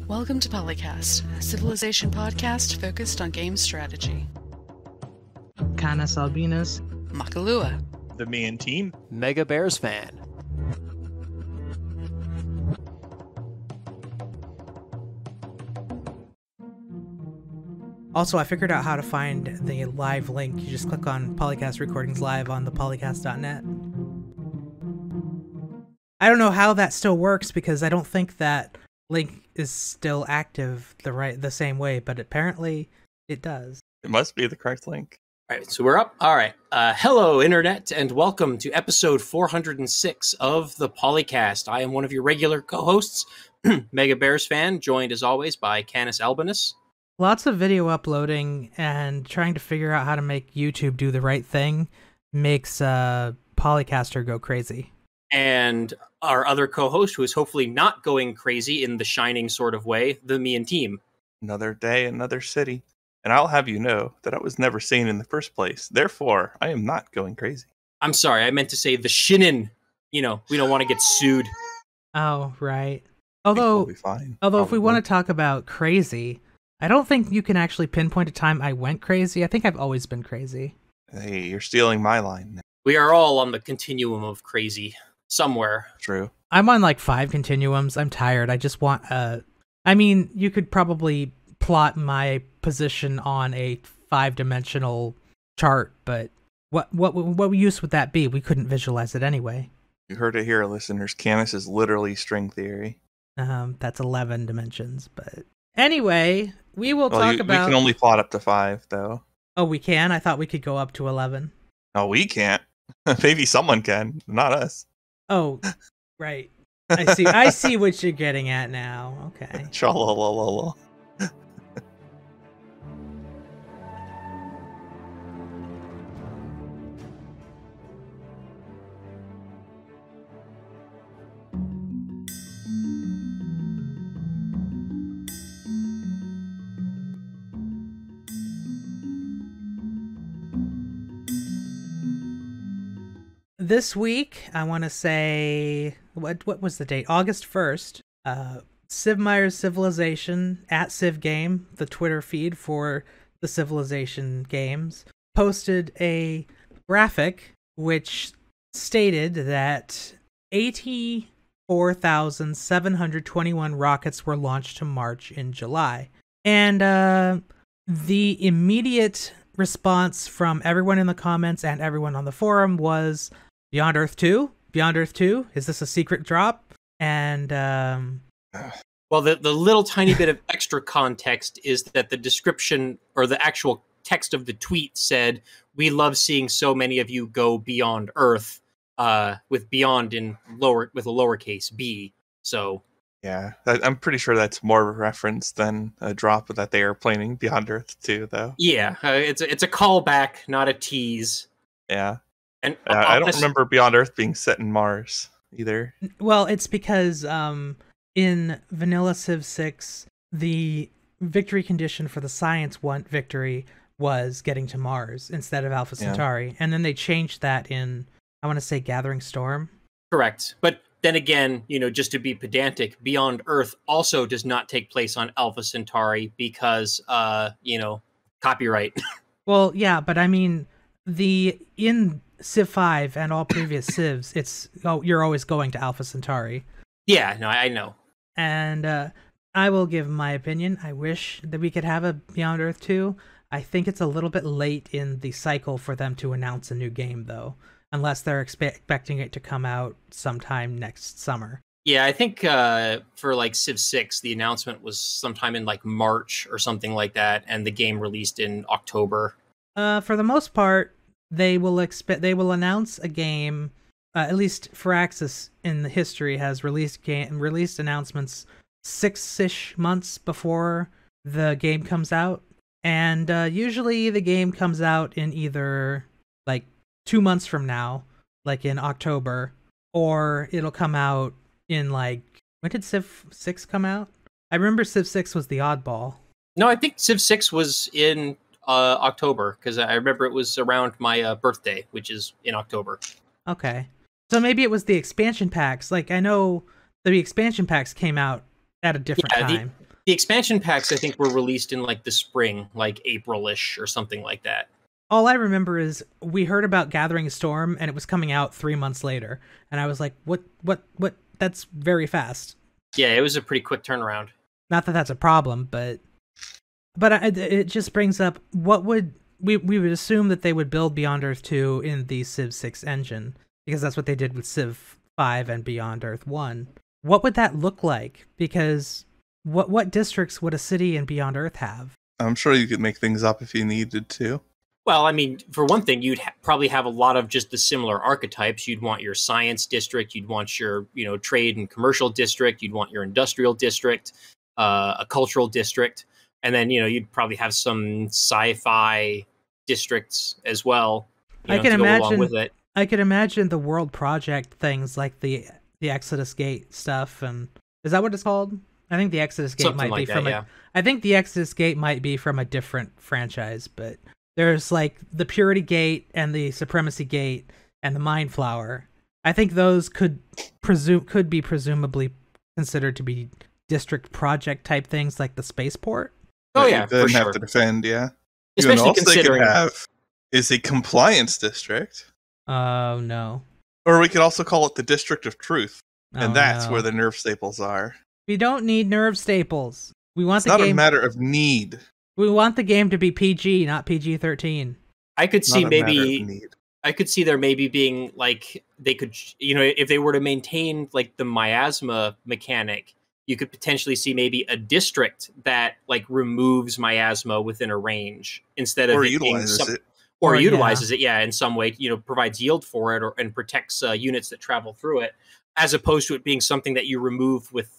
Welcome to PolyCast, a civilization podcast focused on game strategy. CanusAlbinus, Makalua, TheMeInTeam, MegaBearsFan. Also, I figured out how to find the live link. You just click on PolyCast Recordings Live on the polycast.net. I don't know how that still works because I don't think that link is still active the same way, but apparently it does. it must be the correct link. All right, so we're up. All right. Hello, Internet, and welcome to episode 406 of the PolyCast. I am one of your regular co-hosts, MegaBearsFan, joined as always by CanusAlbinus. Lots of video uploading and trying to figure out how to make YouTube do the right thing makes Polycaster go crazy. And our other co-host, who is hopefully not going crazy in the shining sort of way, TheMeInTeam. Another day, another city. And I'll have you know that I was never sane in the first place. Therefore, I am not going crazy. I'm sorry, I meant to say the shinin. You know, we don't want to get sued. Oh, right. We'll be fine, Although if we probably. want to talk about crazy, I don't think you can actually pinpoint a time I went crazy. I think I've always been crazy. Hey, you're stealing my line. We are all on the continuum of crazy somewhere. True. I'm on like 5 continuums. I'm tired. I just want I mean, you could probably plot my position on a 5-dimensional chart, but what use would that be? We couldn't visualize it anyway. You heard it here, listeners. Canus is literally string theory. That's 11 dimensions, but anyway, we will talk about... We can only plot up to 5, though. Oh, we can? I thought we could go up to 11. No, we can't. Maybe someone can, not us. Oh, right. I see what you're getting at now. Okay. Cha-la-la-la-la. This week, I want to say, what was the date? August 1st, Sid Meier's Civilization, at CivGame, the Twitter feed for the Civilization games, posted a graphic which stated that 84,721 rockets were launched to March in July. And the immediate response from everyone in the comments and everyone on the forum was, Beyond Earth 2? Beyond Earth 2? Is this a secret drop? And, well, the little tiny bit of extra context is that the description, or the actual text of the tweet said, we love seeing so many of you go beyond Earth, with beyond with a lowercase b. So... Yeah, I'm pretty sure that's more of a reference than a drop that they are planning Beyond Earth 2, though. Yeah, it's a callback, not a tease. Yeah. And I don't remember Beyond Earth being set in Mars, either. well, it's because in Vanilla Civ 6, the victory condition for the Science victory was getting to Mars instead of Alpha Centauri. And then they changed that in, I want to say, Gathering Storm. Correct. But then again, just to be pedantic, Beyond Earth also does not take place on Alpha Centauri because, copyright. Well, yeah, but I mean, in Civ 5 and all previous Civs, you're always going to Alpha Centauri. Yeah, no, I know. And I will give my opinion. I wish that we could have a Beyond Earth 2. I think it's a little bit late in the cycle for them to announce a new game, though. Unless they're expecting it to come out sometime next summer. Yeah, I think for like Civ 6, the announcement was sometime in like March or something like that, and the game released in October. For the most part, they will announce a game. At least Firaxis in the history has released announcements 6-ish months before the game comes out, and usually the game comes out in either like 2 months from now, like in October, or it'll come out in like, when did Civ 6 come out? I remember Civ 6 was the oddball. No, I think Civ 6 was in October, because I remember it was around my birthday, which is in October. Okay. So maybe it was the expansion packs. Like, I know the expansion packs came out at a different time. The expansion packs, I think, were released in like the spring, like April-ish or something like that. All I remember is we heard about Gathering Storm, and it was coming out 3 months later, and I was like, "What? That's very fast." Yeah, it was a pretty quick turnaround. Not that that's a problem, but it just brings up what would we would assume that they would build Beyond Earth 2 in the Civ 6 engine, because that's what they did with Civ 5 and Beyond Earth 1. What would that look like? Because what districts would a city in Beyond Earth have? I'm sure you could make things up if you needed to. Well, I mean, for one thing, you'd probably have a lot of just the similar archetypes. You'd want your science district, you'd want your, trade and commercial district, you'd want your industrial district, a cultural district, and then, you'd probably have some sci-fi districts as well. I can to go imagine along with it. I could imagine the world project things like the Exodus Gate stuff, and is that what it's called? I think the Exodus Gate Something might like be from that, yeah. I think the Exodus Gate might be from a different franchise, but there's like the Purity Gate and the Supremacy Gate and the Mind Flower. I think those could be presumably considered to be district project type things like the spaceport. Oh yeah, Then for sure. have to defend, yeah. Especially else considering they could have is a compliance district. Oh no. Or we could also call it the District of Truth. And Oh, that's no. where the nerve staples are. We don't need nerve staples. We want It's the not game. a matter of need. We want the game to be PG, not PG-13. I could see Not a matter of maybe need. I could see there maybe being like they could, if they were to maintain like the miasma mechanic, you could potentially see maybe a district that like removes miasma within a range instead of Or it being utilizes it. or Or, utilizes it, in some way, provides yield for it and protects units that travel through it, as opposed to it being something that you remove with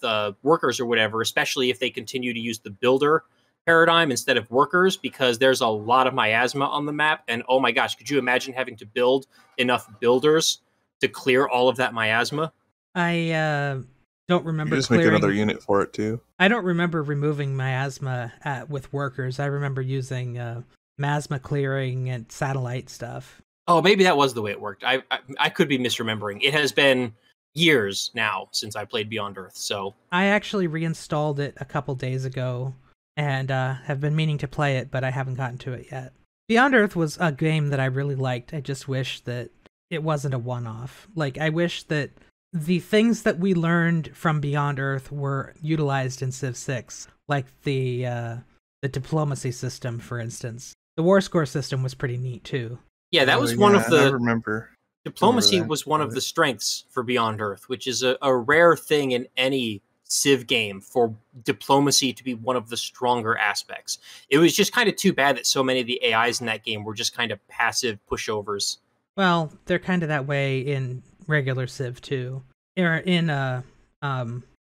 workers or whatever, especially if they continue to use the builder paradigm instead of workers, because there's a lot of miasma on the map. And oh my gosh, could you imagine having to build enough builders to clear all of that miasma? I don't remember You just make clearing. another unit for it, too. I don't remember removing miasma with workers. I remember using miasma clearing and satellite stuff. Oh, maybe that was the way it worked. I could be misremembering. It has been years now since I played Beyond Earth, so I actually reinstalled it a couple days ago and have been meaning to play it, but I haven't gotten to it yet. Beyond Earth was a game that I really liked. I just wish that it wasn't a one-off. Like, I wish that the things that we learned from Beyond Earth were utilized in Civ 6, like the diplomacy system, for instance. The war score system was pretty neat, too. yeah, that was one of I the remember. diplomacy that. was one of the strengths for Beyond Earth, which is a rare thing in any Civ game for diplomacy to be one of the stronger aspects. It was just kind of too bad that so many of the AIs in that game were just kind of passive pushovers. Well, they're kind of that way in regular Civ 2. Or in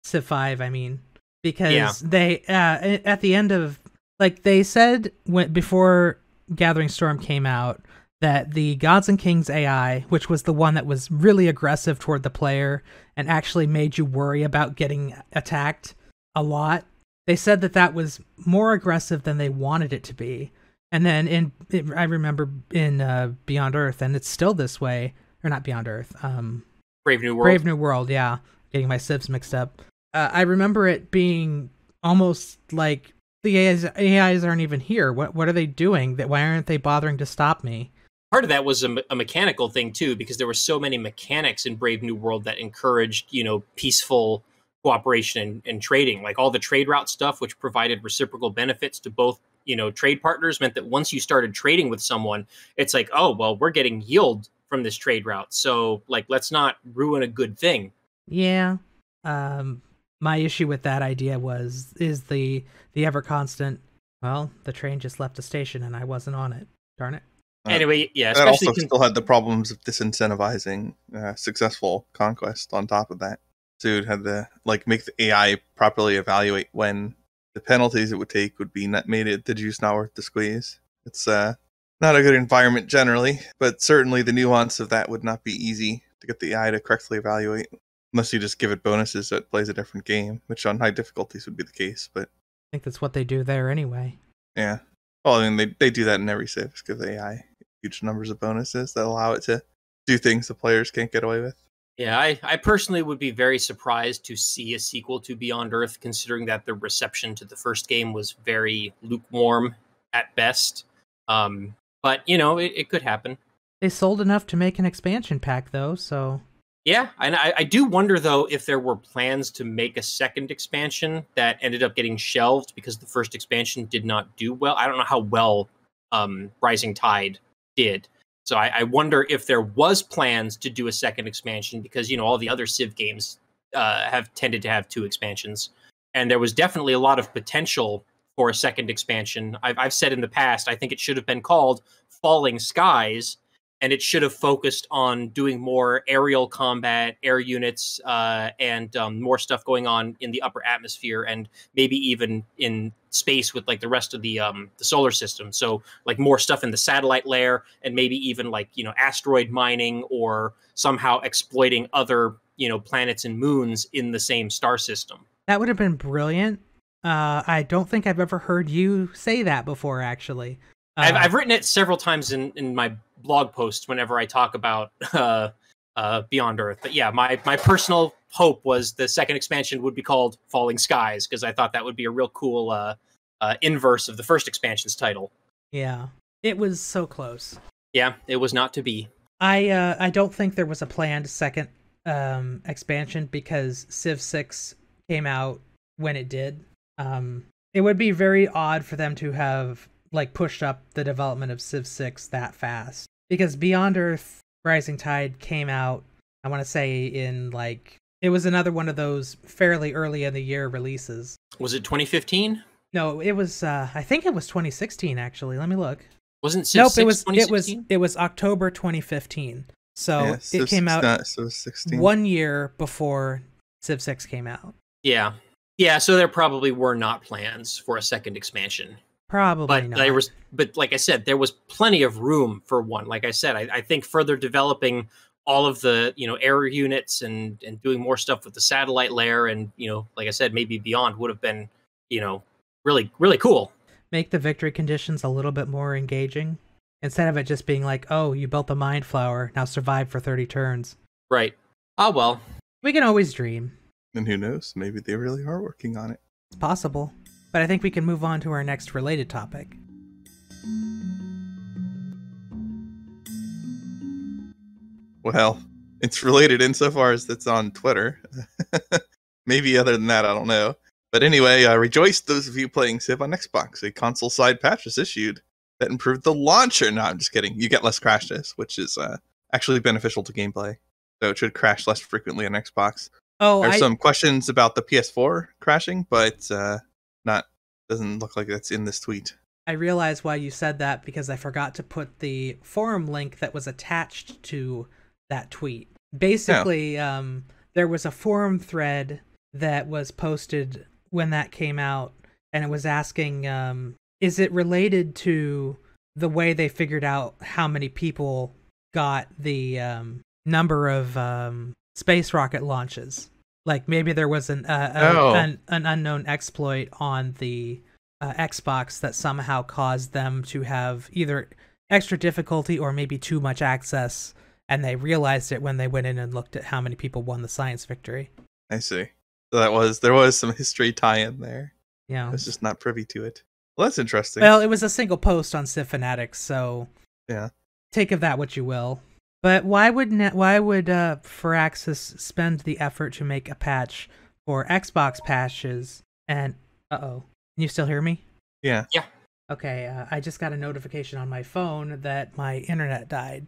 Civ 5, I mean. Because they, at the end of, like, they said before Gathering Storm came out, that the Gods and Kings AI, which was the one that was really aggressive toward the player and actually made you worry about getting attacked a lot, they said that was more aggressive than they wanted it to be. And then I remember in Beyond Earth, and it's still this way, or not Beyond Earth, Brave New World. Brave New World, yeah. Getting my civs mixed up. I remember it being almost like the AIs aren't even here. What are they doing? Why aren't they bothering to stop me? Part of that was a mechanical thing too, because there were so many mechanics in Brave New World that encouraged, peaceful cooperation and trading. Like all the trade route stuff, which provided reciprocal benefits to both, trade partners, meant that once you started trading with someone, it's like, oh, well, we're getting yield from this trade route. So like, let's not ruin a good thing. Yeah. My issue with that idea is the ever constant, well, the train just left the station and I wasn't on it. Darn it. Anyway, yeah, That especially also still had the problems of disincentivizing successful conquest on top of that. So you'd have to make the AI properly evaluate when the penalties it would take would be made it the juice not worth the squeeze. It's not a good environment generally, but certainly the nuance of that would not be easy to get the AI to correctly evaluate. Unless you just give it bonuses so it plays a different game, which on high difficulties would be the case. But I think that's what they do there anyway. yeah. Well, I mean, they do that in every Civ, give the AI huge numbers of bonuses that allow it to do things the players can't get away with. Yeah, I personally would be very surprised to see a sequel to Beyond Earth, considering that the reception to the first game was very lukewarm at best. But, it could happen. They sold enough to make an expansion pack, though, so... Yeah, and I do wonder, though, if there were plans to make a second expansion that ended up getting shelved because the first expansion did not do well. I don't know how well Rising Tide did. So I wonder if there was plans to do a second expansion because, all the other Civ games have tended to have 2 expansions. And there was definitely a lot of potential for a second expansion. I've said in the past, I think it should have been called Falling Skies, and it should have focused on doing more aerial combat, air units, and more stuff going on in the upper atmosphere, and maybe even in space with like the rest of the solar system. So like more stuff in the satellite layer, and maybe even like asteroid mining or somehow exploiting other planets and moons in the same star system. That would have been brilliant. I don't think I've ever heard you say that before, actually. I've written it several times in my blog posts whenever I talk about Beyond Earth. But yeah, my personal hope was the second expansion would be called Falling Skies, because I thought that would be a real cool inverse of the first expansion's title. Yeah, it was so close. Yeah, it was not to be. I don't think there was a planned second expansion because Civ 6 came out when it did. It would be very odd for them to have pushed up the development of Civ 6 that fast, because Beyond Earth Rising Tide came out, I want to say in it was another one of those fairly early in the year releases. Was it 2015? No, it was I think it was 2016 actually. Let me look. Wasn't Civ 6 2016? It was October 2015. So Yeah, it came out Civ 16. 1 year before Civ 6 came out. Yeah. Yeah, so there probably were not plans for a second expansion. Probably not. But like I said, there was plenty of room for one. Like I said, I think further developing all of the air units and doing more stuff with the satellite layer and like I said, maybe beyond would have been really really cool. Make the victory conditions a little bit more engaging instead of it just being like, oh, you built the mind flower, now survive for 30 turns. Right. Oh well. We can always dream. And who knows? Maybe they really are working on it. It's possible. But I think we can move on to our next related topic. Well, it's related insofar as it's on Twitter. Maybe other than that, I don't know. But anyway, rejoice those of you playing Civ on Xbox. A console side patch was issued that improved the launcher. No, I'm just kidding. You get less crashes, which is actually beneficial to gameplay. So it should crash less frequently on Xbox. Oh, There's some questions about the PS4 crashing, but doesn't look like that's in this tweet. I realize why you said that because I forgot to put the forum link that was attached to that tweet. Basically, there was a forum thread that was posted when that came out, and it was asking, is it related to the way they figured out how many people got the number of space rocket launches? Like maybe there was an unknown exploit on the Xbox that somehow caused them to have either extra difficulty or maybe too much access, and they realized it when they went in and looked at how many people won the science victory. I see. So there was some history tie-in there. Yeah, I was just not privy to it. Well, that's interesting. Well, it was a single post on Civ Fanatics, so yeah, take of that what you will. But why would Firaxis spend the effort to make a patch for Xbox patches? And can you still hear me? Yeah. Yeah. Okay. I just got a notification on my phone that my internet died.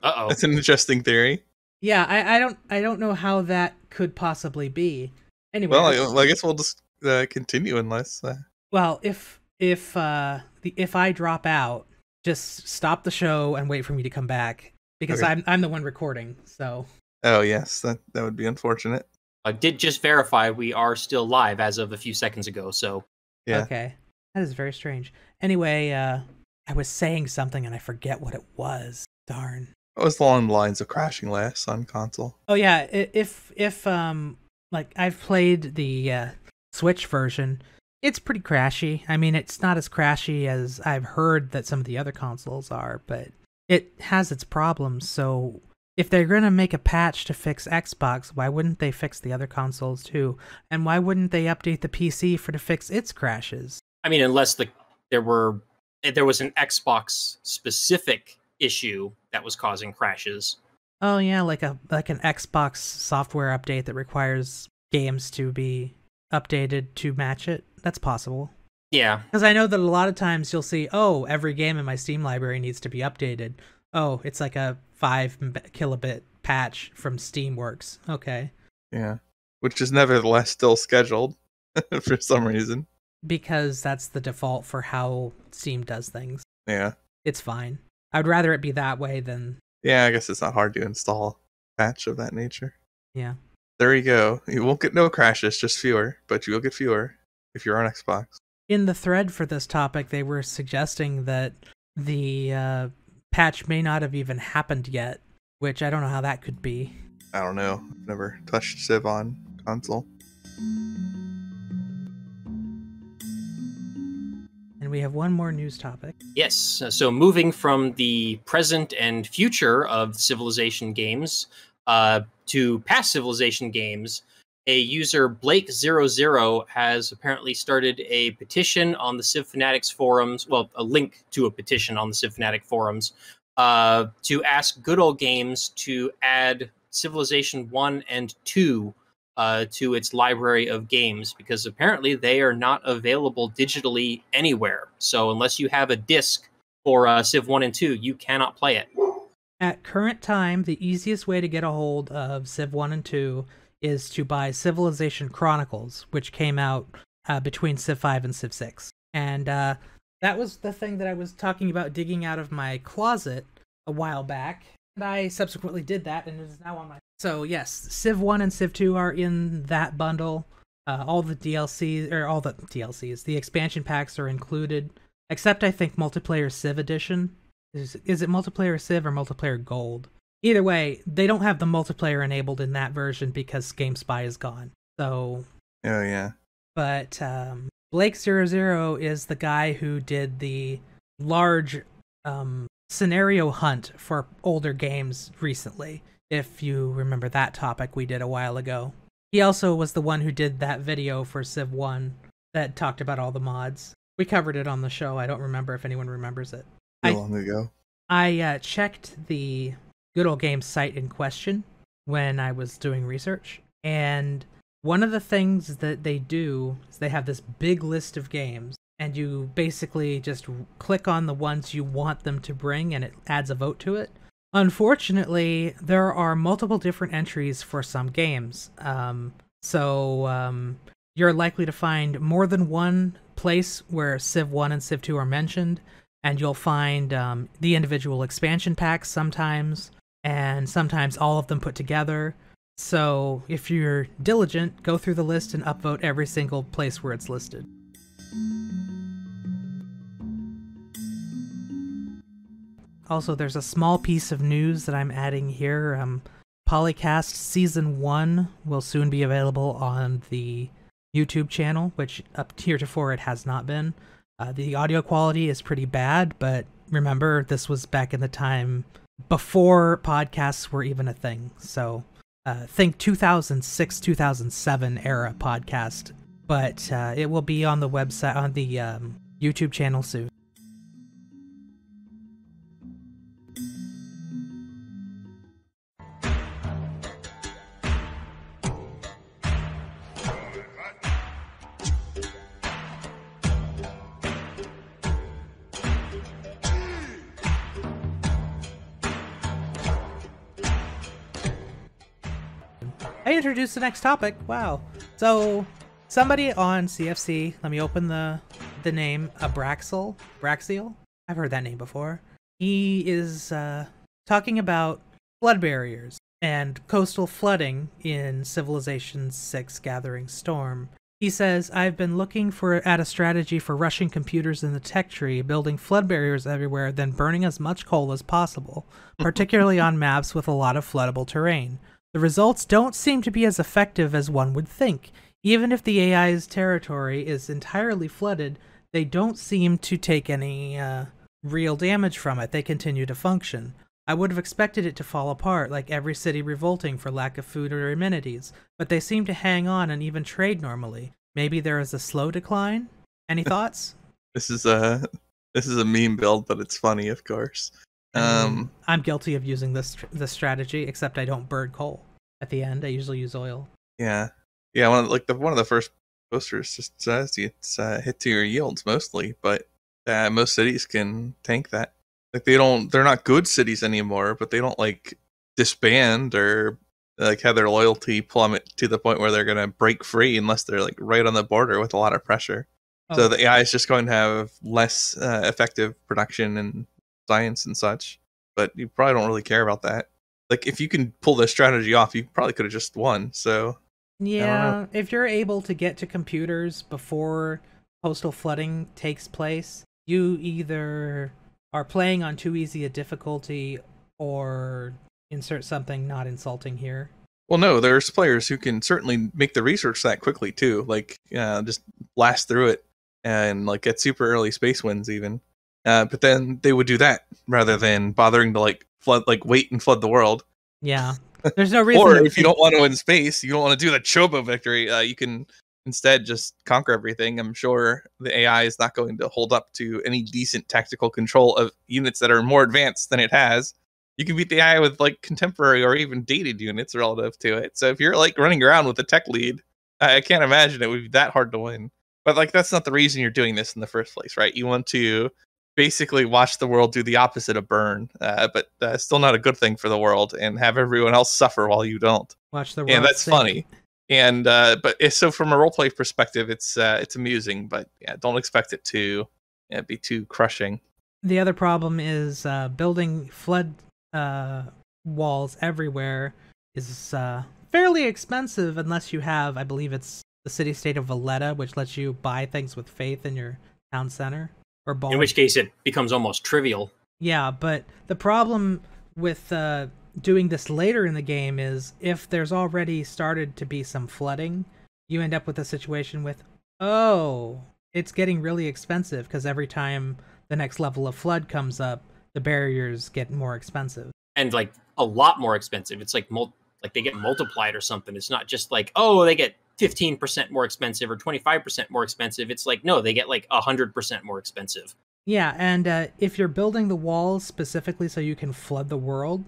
That's an interesting theory. Yeah, I don't know how that could possibly be. Anyway. Well, I guess we'll just continue unless. Well, if I drop out, just stop the show and wait for me to come back, because okay. I'm the one recording. So. Oh yes, that would be unfortunate. I did just verify we are still live as of a few seconds ago. So. Yeah. Okay, that is very strange. Anyway, I was saying something and I forget what it was. Darn. It was along the lines of crashing less on console. Oh yeah, if I've played the Switch version. It's pretty crashy. I mean, it's not as crashy as I've heard that some of the other consoles are, but it has its problems. So if they're going to make a patch to fix Xbox, why wouldn't they fix the other consoles too? And why wouldn't they update the PC to fix its crashes? I mean, unless there was an Xbox specific issue that was causing crashes. Oh yeah, like an Xbox software update that requires games to be updated to match it. That's possible. Yeah. Because I know that a lot of times you'll see, oh, every game in my Steam library needs to be updated. Oh, it's like a 5 kilobit patch from Steamworks. Okay. Yeah. Which is nevertheless still scheduled for some reason. Because that's the default for how Steam does things. Yeah. It's fine. I'd rather it be that way than... Yeah, I guess it's not hard to install a patch of that nature. Yeah. There you go. You won't get no crashes, just fewer, but you will get fewer if you're on Xbox. In the thread for this topic, they were suggesting that the patch may not have even happened yet, which I don't know how that could be. I don't know. I've never touched Civ on console. And we have one more news topic. Yes. So moving from the present and future of Civilization games to past Civilization games, a user Blake00 has apparently started a petition on the Civ Fanatics forums, well, a link to a petition on the Civ Fanatic forums, to ask Good Old Games to add Civilization 1 and 2 to its library of games, because apparently they are not available digitally anywhere. So unless you have a disc for Civ 1 and 2, you cannot play it. At current time, the easiest way to get a hold of Civ 1 and 2 is to buy Civilization Chronicles, which came out between Civ 5 and Civ 6. And that was the thing that I was talking about digging out of my closet a while back. And I subsequently did that, and it is now on my... So yes, Civ 1 and Civ 2 are in that bundle. All the DLCs, the expansion packs are included, except I think Multiplayer Civ Edition. Is it Multiplayer Civ or Multiplayer Gold? Either way, they don't have the multiplayer enabled in that version because GameSpy is gone. So... Oh, yeah. But Blake00 is the guy who did the large scenario hunt for older games recently, if you remember that topic we did a while ago. He also was the one who did that video for Civ 1 that talked about all the mods. We covered it on the show. I don't remember if anyone remembers it. Long ago. I checked the Good Old Games site in question when I was doing research, and one of the things that they do is they have this big list of games, and you basically just click on the ones you want them to bring, and it adds a vote to it. Unfortunately, there are multiple different entries for some games, so you're likely to find more than one place where Civ 1 and Civ 2 are mentioned, and you'll find the individual expansion packs sometimes, and sometimes all of them put together. So if you're diligent, go through the list and upvote every single place where it's listed. Also, there's a small piece of news that I'm adding here. PolyCast Season 1 will soon be available on the YouTube channel, which up heretofore it has not been. The audio quality is pretty bad, but remember, this was back in the time before podcasts were even a thing. So think 2006, 2007 era podcast, but it will be on the website, on the YouTube channel soon. I introduced the next topic. Wow. So somebody on CFC, let me open the name, Braxial. I've heard that name before. He is talking about flood barriers and coastal flooding in Civilization 6 Gathering Storm. He says, I've been looking at a strategy for rushing computers in the tech tree, building flood barriers everywhere, then burning as much coal as possible, particularly on maps with a lot of floodable terrain. The results don't seem to be as effective as one would think. Even if the AI's territory is entirely flooded, they don't seem to take any real damage from it. They continue to function. I would have expected it to fall apart, like every city revolting for lack of food or amenities, but they seem to hang on and even trade normally. Maybe there is a slow decline? Any thoughts? This is a meme build, but it's funny, of course. I mean, I'm guilty of using this strategy, except I don't burn coal at the end. I usually use oil. Yeah. One of the first posters just says it's hit to your yields mostly, but most cities can tank that. Like they're not good cities anymore, but they don't like disband or like have their loyalty plummet to the point where they're gonna break free unless they're like right on the border with a lot of pressure. Oh. So the AI is just going to have less effective production and science and such, but you probably don't really care about that. Like if you can pull this strategy off, you probably could have just won. So yeah, if you're able to get to computers before postal flooding takes place, you either are playing on too easy a difficulty or insert something not insulting here. Well, no, there's players who can certainly make the research that quickly too. Like, just blast through it and like get super early space wins even. But then they would do that rather than bothering to like wait and flood the world. Yeah, there's no reason. Or if you don't want to win space, you don't want to do the Chobo victory. You can instead just conquer everything. I'm sure the AI is not going to hold up to any decent tactical control of units that are more advanced than it has. You can beat the AI with like contemporary or even dated units relative to it. So if you're like running around with a tech lead, I can't imagine it would be that hard to win. But like that's not the reason you're doing this in the first place, right? You want to basically watch the world do the opposite of burn, but still not a good thing for the world, and have everyone else suffer while you don't. Watch the world. And that's sink. funny. And so from a roleplay perspective, it's amusing, but yeah, don't expect it to be too crushing. The other problem is building flood walls everywhere is fairly expensive unless you have, I believe it's the city-state of Valletta, which lets you buy things with faith in your town center. Or in which case it becomes almost trivial. Yeah, but the problem with doing this later in the game is if there's already started to be some flooding, you end up with a situation with, oh, it's getting really expensive because every time the next level of flood comes up, the barriers get more expensive. And like a lot more expensive. It's like they get multiplied or something. It's not just like, oh, they get 15% more expensive or 25% more expensive. It's like, no, they get like 100% more expensive. Yeah, and if you're building the walls specifically so you can flood the world,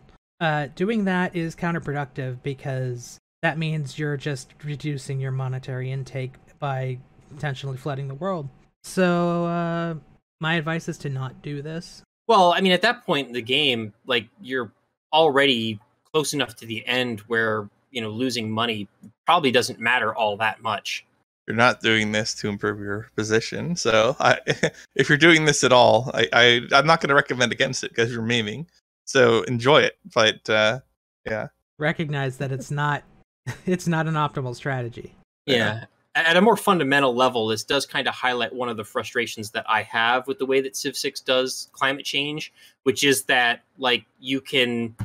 doing that is counterproductive because that means you're just reducing your monetary intake by potentially flooding the world. So my advice is to not do this. Well, I mean, at that point in the game, like you're already close enough to the end where, you know, losing money probably doesn't matter all that much. You're not doing this to improve your position. So if you're doing this at all, I'm not going to recommend against it because you're memeing. So enjoy it. But yeah. Recognize that it's not an optimal strategy. Yeah. At a more fundamental level, this does kind of highlight one of the frustrations that I have with the way that Civ 6 does climate change, which is that like you can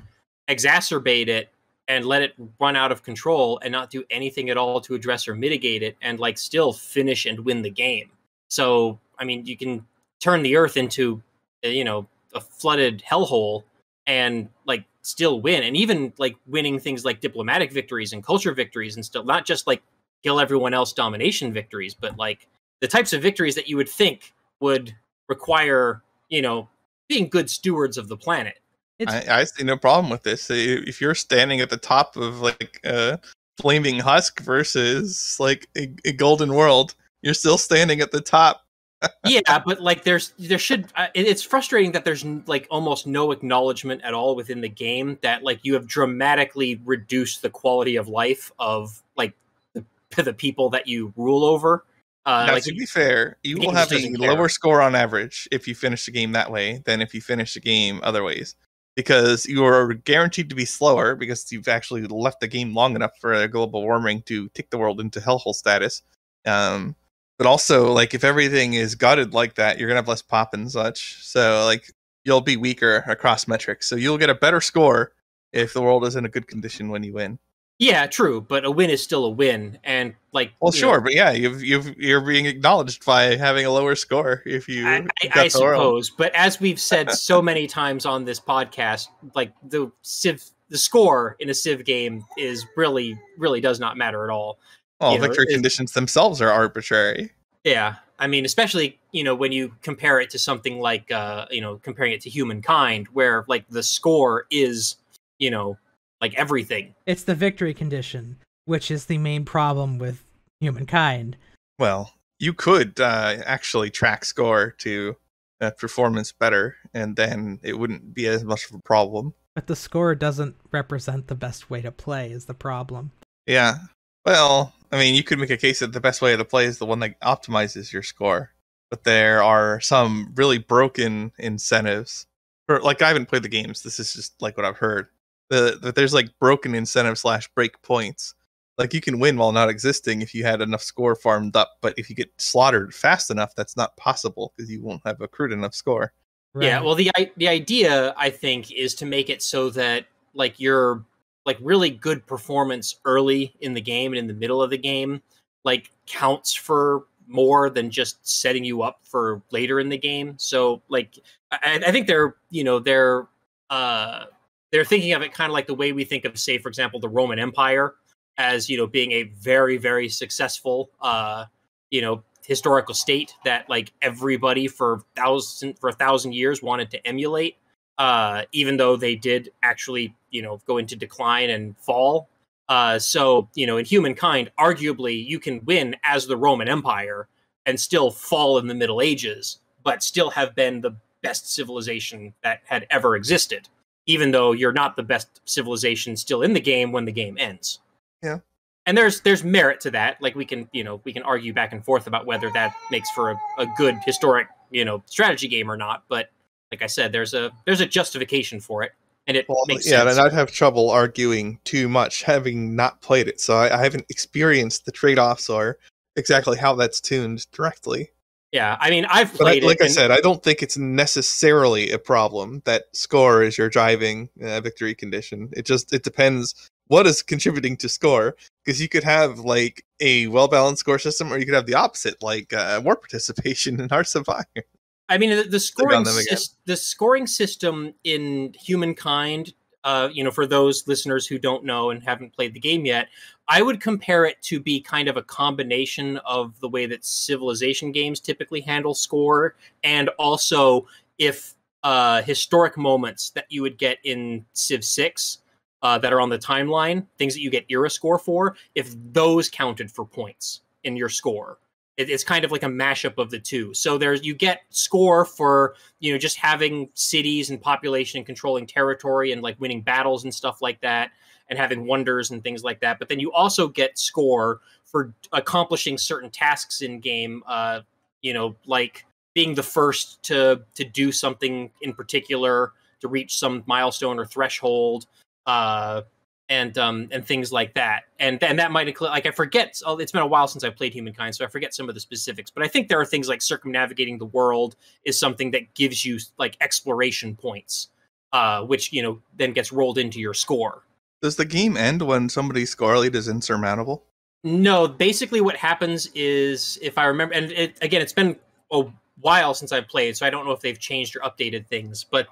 exacerbate it and let it run out of control and not do anything at all to address or mitigate it and like still finish and win the game. So, I mean, you can turn the earth into, you know, a flooded hellhole and like still win. And even like winning things like diplomatic victories and culture victories and still not just like kill everyone else domination victories, but like the types of victories that you would think would require, you know, being good stewards of the planet. I see no problem with this. If you're standing at the top of like a flaming husk versus like a golden world, you're still standing at the top. Yeah, but like there should it's frustrating that there's like almost no acknowledgement at all within the game that like you have dramatically reduced the quality of life of like the people that you rule over. Now, like, to be fair, you will have a lower score on average if you finish the game that way than if you finish the game other ways. Because you are guaranteed to be slower because you've actually left the game long enough for global warming to tick the world into hellhole status. But also, like, if everything is gutted like that, you're going to have less pop and such. So, like, you'll be weaker across metrics. So you'll get a better score if the world is in a good condition when you win. Yeah, true, but a win is still a win, and like, Well, you sure, know, but yeah, you're being acknowledged by having a lower score if you I got the world. suppose. But as we've said so many times on this podcast, like the score in a Civ game is really does not matter at all. Well, You know, victory conditions themselves are arbitrary. yeah, I mean, especially, when you compare it to something like, comparing it to humankind, where like the score is, like everything. It's the victory condition, which is the main problem with humankind. Well, you could actually track score to performance better, and then it wouldn't be as much of a problem. But the score doesn't represent the best way to play is the problem. Yeah. Well, I mean, you could make a case that the best way to play is the one that optimizes your score. But there are some really broken incentives. Like, I haven't played the games. This is just like what I've heard. That there's like broken incentives / break points. Like, you can win while not existing if you had enough score farmed up. But if you get slaughtered fast enough, that's not possible because you won't have accrued enough score. Right. Yeah, well, the idea, I think, is to make it so that like your like really good performance early in the game and in the middle of the game like counts for more than just setting you up for later in the game. So like I think they're thinking of it kind of like the way we think of, say, for example, the Roman Empire as being a very successful historical state that like everybody for a thousand years wanted to emulate, even though they did actually go into decline and fall. So in humankind, arguably you can win as the Roman Empire and still fall in the Middle Ages, but still have been the best civilization that had ever existed, even though you're not the best civilization still in the game when the game ends. Yeah. And there's merit to that. Like we can argue back and forth about whether that makes for a good historic, strategy game or not. But like I said, there's a justification for it, and it makes sense. Yeah, and I'd have trouble arguing too much having not played it. So I haven't experienced the trade-offs or exactly how that's tuned directly. Yeah, I mean, I've played it. Like I and said, I don't think it's necessarily a problem that score is your driving victory condition. It depends what is contributing to score, because you could have like a well-balanced score system, or you could have the opposite, like war participation in Hearts of Iron. I mean, the scoring system in Humankind, for those listeners who don't know and haven't played the game yet, I would compare it to be kind of a combination of the way that Civilization games typically handle score, and also if historic moments that you would get in Civ 6 that are on the timeline, things that you get era score for, if those counted for points in your score. It's kind of like a mashup of the two. So you get score for, just having cities and population and controlling territory and like winning battles and stuff like that, and having wonders and things like that. But then you also get score for accomplishing certain tasks in game, like being the first to do something in particular, to reach some milestone or threshold, and things like that, and that might include, like, I forget. It's been a while since I played Humankind, so I forget some of the specifics. But I think there are things like circumnavigating the world is something that gives you like exploration points, which then gets rolled into your score. Does the game end when somebody's score lead is insurmountable? No, basically what happens is, if I remember, and it's been a while since I've played, so I don't know if they've changed or updated things, but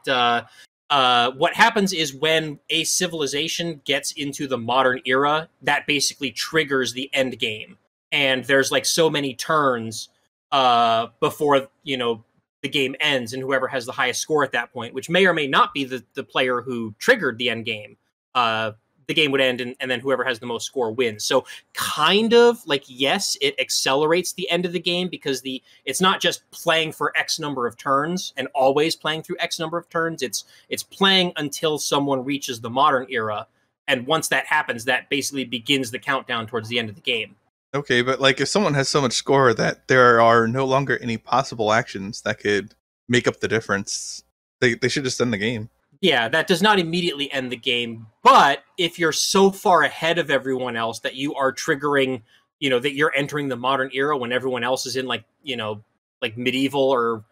what happens is when a civilization gets into the modern era, that basically triggers the end game. And there's like so many turns before, the game ends, and whoever has the highest score at that point, which may or may not be the player who triggered the end game, the game would end, and then whoever has the most score wins. So kind of like, yes, it accelerates the end of the game, because it's not just playing for X number of turns and always playing through X number of turns. It's playing until someone reaches the modern era. And once that happens, that basically begins the countdown towards the end of the game. Okay, but like if someone has so much score that there are no longer any possible actions that could make up the difference, they should just end the game. Yeah, that does not immediately end the game, but if you're so far ahead of everyone else that you are triggering, that you're entering the modern era when everyone else is in like medieval or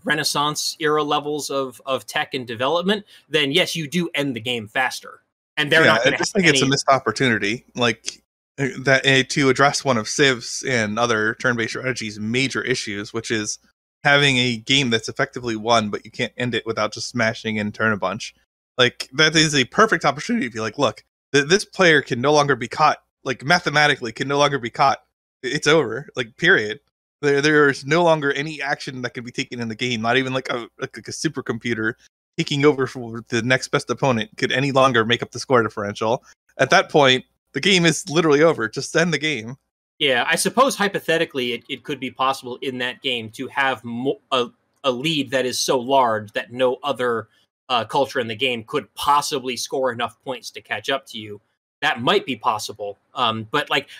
Renaissance era levels of tech and development, then yes, you do end the game faster. and they're not I going to just have think it's a any. missed opportunity. Like that to address one of Civ's and other turn-based strategies' major issues, which is having a game that's effectively won, but you can't end it without just smashing in turn a bunch. Like that is a perfect opportunity to be like, look, this player can no longer be caught. Like mathematically, can no longer be caught. It's over. Like period. There's no longer any action that can be taken in the game. Not even like a supercomputer taking over for the next best opponent could any longer make up the score differential. At that point, the game is literally over. Just end the game. Yeah, I suppose hypothetically it could be possible in that game to have a lead that is so large that no other culture in the game could possibly score enough points to catch up to you. That might be possible. But like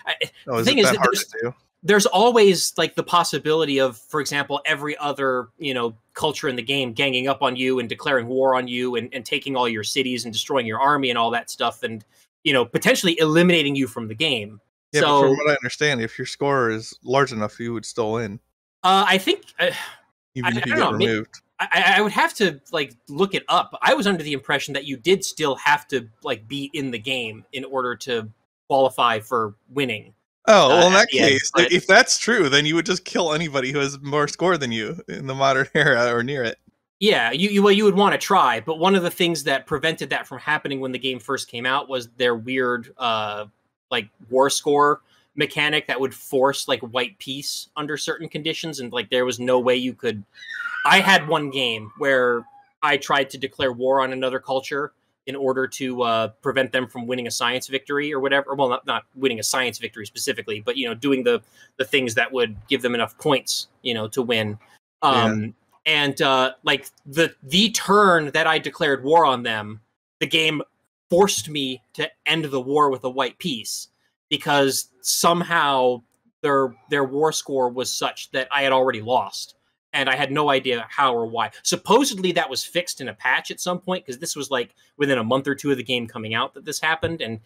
Oh, the is thing it is that that hard to do? there's always like the possibility of, for example, every other, culture in the game ganging up on you and declaring war on you and taking all your cities and destroying your army and all that stuff and, potentially eliminating you from the game. Yeah, but from So what I understand, if your score is large enough, you would still win, I think, even I if you don't get know. removed. I would have to like look it up. I was under the impression that you did still have to like be in the game in order to qualify for winning. Oh, well, in At that the end, case, but if that's true, then you would just kill anybody who has more score than you in the modern era or near it. yeah, you would want to try. But one of the things that prevented that from happening when the game first came out was their weird like war score mechanic that would force like white peace under certain conditions, and like there was no way you could. I had one game where I tried to declare war on another culture in order to prevent them from winning a science victory or whatever. Well, not winning a science victory specifically, but doing the things that would give them enough points, to win. Yeah. And like the turn that I declared war on them, the game forced me to end the war with a white peace because somehow their war score was such that I had already lost. And I had no idea how or why. Supposedly that was fixed in a patch at some point because this was like within a month or two of the game coming out that this happened. And,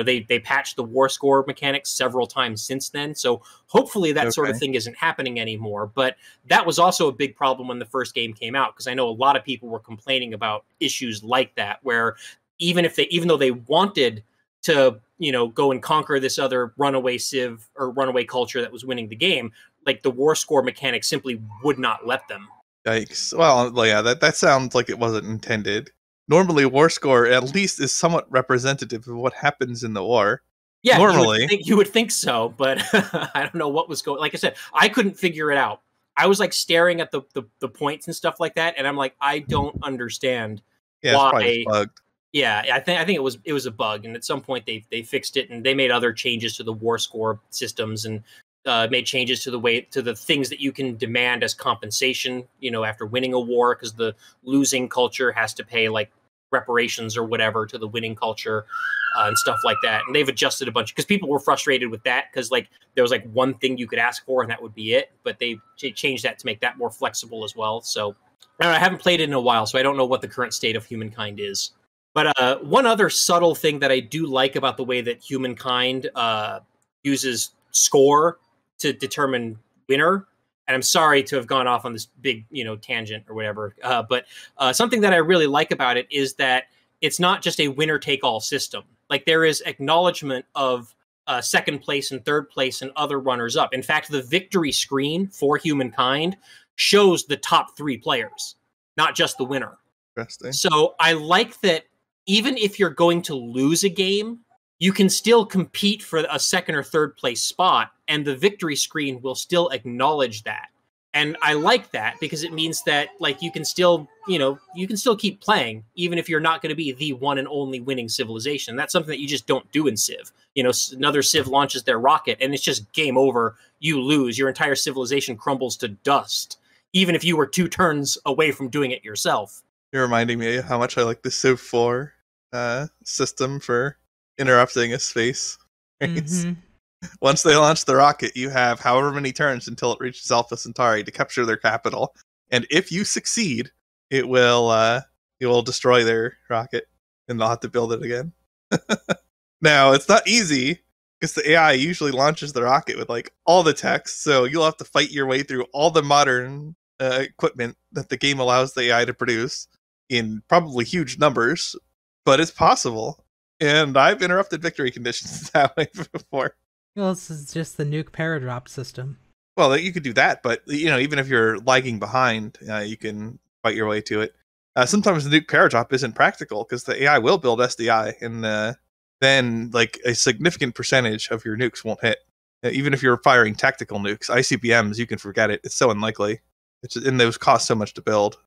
they patched the war score mechanics several times since then. So hopefully that sort of Okay. thing isn't happening anymore. But that was also a big problem when the first game came out because I know a lot of people were complaining about issues like that, where even though they wanted to, go and conquer this other runaway civ or runaway culture that was winning the game, like the war score mechanic simply would not let them. Yikes. Well, yeah, that sounds like it wasn't intended. Normally, war score at least is somewhat representative of what happens in the war. Yeah, Normally, you would think so, but I don't know what was going. Like I said, I couldn't figure it out. I was like staring at the points and stuff like that, and I'm like, I don't understand yeah, it's probably just why. bugged. Yeah, I think it was a bug, and at some point they fixed it, and they made other changes to the war score systems and made changes to the things that you can demand as compensation, after winning a war, because the losing culture has to pay like reparations or whatever to the winning culture and stuff like that. And they've adjusted a bunch because people were frustrated with that because like there was like one thing you could ask for and that would be it. But they changed that to make that more flexible as well. So I haven't played it in a while, so I don't know what the current state of humankind is. But one other subtle thing that I do like about the way that humankind uses score to determine winner, and I'm sorry to have gone off on this big, tangent or whatever, but something that I really like about it is that it's not just a winner-take-all system. Like there is acknowledgement of second place and third place and other runners-up. In fact, the victory screen for humankind shows the top 3 players, not just the winner. Interesting. So I like that even if you're going to lose a game, you can still compete for a second or third place spot, and the victory screen will still acknowledge that. And I like that because it means that like you can still keep playing even if you're not going to be the one and only winning civilization. That's something that you just don't do in Civ. Another Civ launches their rocket and it's just game over. You lose. Your entire civilization crumbles to dust, even if you were 2 turns away from doing it yourself. You're reminding me how much I like the Civ 4 system for interrupting a space race. Mm-hmm. Once they launch the rocket, you have however many turns until it reaches Alpha Centauri to capture their capital. And if you succeed, it will destroy their rocket, and they'll have to build it again. Now, it's not easy, because the AI usually launches the rocket with like all the text, so you'll have to fight your way through all the modern equipment that the game allows the AI to produce in probably huge numbers, but it's possible. And I've interrupted victory conditions that way before. Well, this is just the nuke paradrop system. Well, you could do that, but even if you're lagging behind, you can fight your way to it. Sometimes the nuke paradrop isn't practical because the AI will build SDI, and then like a significant percentage of your nukes won't hit. Even if you're firing tactical nukes, ICBMs, you can forget it. It's so unlikely. And those cost so much to build.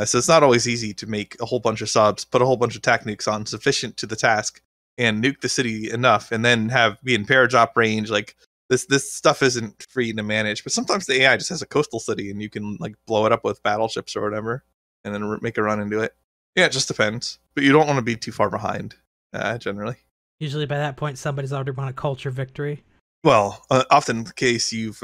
So it's not always easy to make a whole bunch of subs, put a whole bunch of tac nukes on sufficient to the task, and nuke the city enough, and then be in paradrop range. Like this stuff isn't free to manage. But sometimes the AI just has a coastal city, and you can like blow it up with battleships or whatever, and then make a run into it. Yeah, it just depends. But you don't want to be too far behind, generally. Usually by that point, somebody's already won a culture victory. Well, often the case you've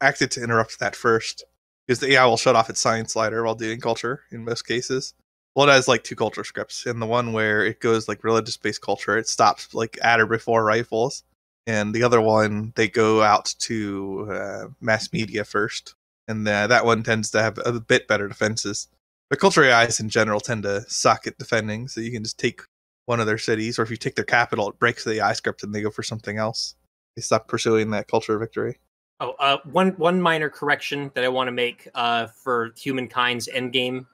acted to interrupt that first, because the AI will shut off its science slider while doing culture in most cases. Well, it has like 2 culture scripts. In the one where it goes like religious-based culture, it stops like at or before rifles. And the other one, they go out to mass media first. And that one tends to have a bit better defenses. But culture AIs in general tend to suck at defending, so you can just take one of their cities, or if you take their capital, it breaks the AI script and they go for something else. They stop pursuing that culture victory. Oh, one minor correction that I want to make for humankind's endgame.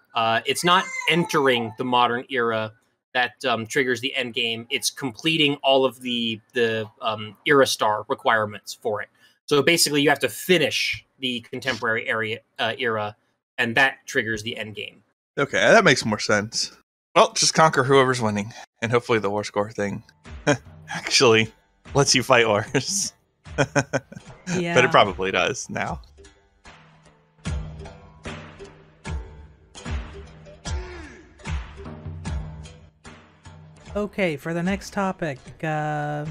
It's not entering the modern era that triggers the endgame. It's completing all of the era star requirements for it. So basically, you have to finish the contemporary era, and that triggers the endgame. Okay, that makes more sense. Well, just conquer whoever's winning, and hopefully the war score thing actually lets you fight wars. Yeah. But it probably does now. Okay, for the next topic, Basil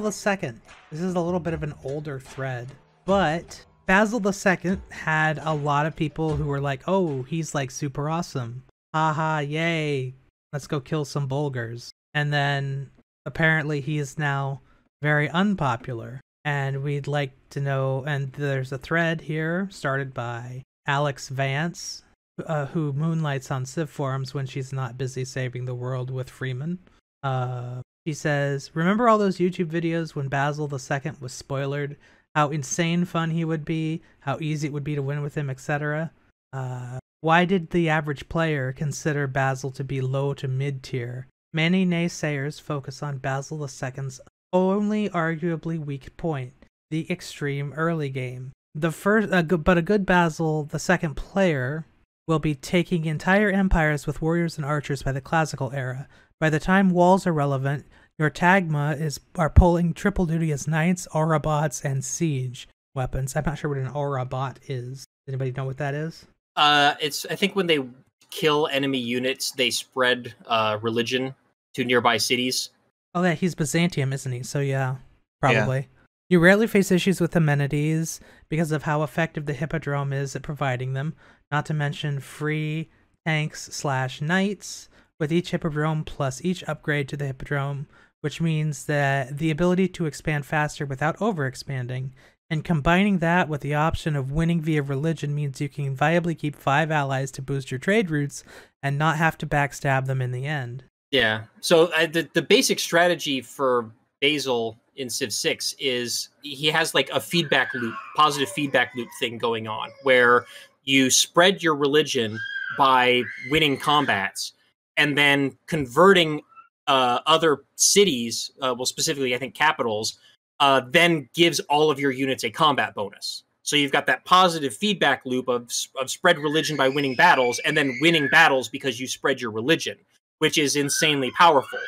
II. This is a little bit of an older thread, but Basil II had a lot of people who were like, oh, he's like super awesome. Haha, yay. Let's go kill some Bulgars. And then apparently he is now very unpopular. And we'd like to know, and there's a thread here started by Alex Vance, who moonlights on Civ forums when she's not busy saving the world with Freeman. She says, remember all those YouTube videos when Basil II was spoilered? How insane fun he would be, how easy it would be to win with him, etc. Why did the average player consider Basil to be low to mid-tier? Many naysayers focus on Basil II's only arguably weak point, the extreme early game. But a good Basil II player will be taking entire empires with warriors and archers by the classical era. By the time walls are relevant, your Tagma are pulling triple duty as knights, aura bots, and siege weapons. I'm not sure what an aura bot is. Anybody know what that is? It's I think when they kill enemy units, they spread religion to nearby cities. Oh yeah, he's Byzantium, isn't he? So yeah, probably. Yeah. You rarely face issues with amenities because of how effective the Hippodrome is at providing them, not to mention free tanks/knights with each Hippodrome plus each upgrade to the Hippodrome, which means that the ability to expand faster without overexpanding, and combining that with the option of winning via religion means you can viably keep 5 allies to boost your trade routes and not have to backstab them in the end. Yeah, so the basic strategy for Basil in Civ 6 is he has like a feedback loop, positive feedback loop thing going on, where you spread your religion by winning combats and then converting other cities, well, specifically, I think capitals, then gives all of your units a combat bonus. So you've got that positive feedback loop of spread religion by winning battles and then winning battles because you spread your religion, which is insanely powerful.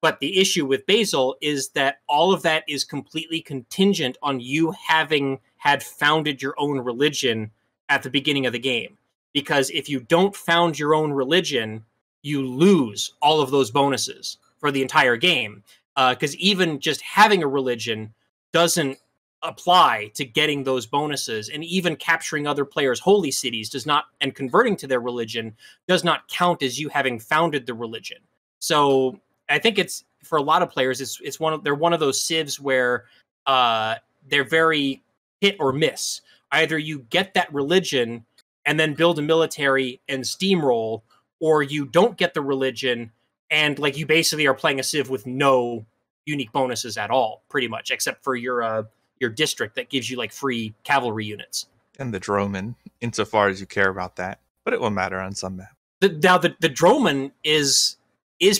But the issue with Basil is that all of that is completely contingent on you having had founded your own religion at the beginning of the game. Because if you don't found your own religion, you lose all of those bonuses for the entire game. Because even just having a religion doesn't apply to getting those bonuses, and even capturing other players' holy cities does not, and converting to their religion does not count as you having founded the religion. So I think it's, for a lot of players, they're one of those civs where they're very hit or miss. Either you get that religion and then build a military and steamroll, or you don't get the religion and like you basically are playing a civ with no unique bonuses at all, pretty much, except for your district that gives you like free cavalry units. And the Droman, insofar as you care about that, but it will matter on some maps. Now the Droman is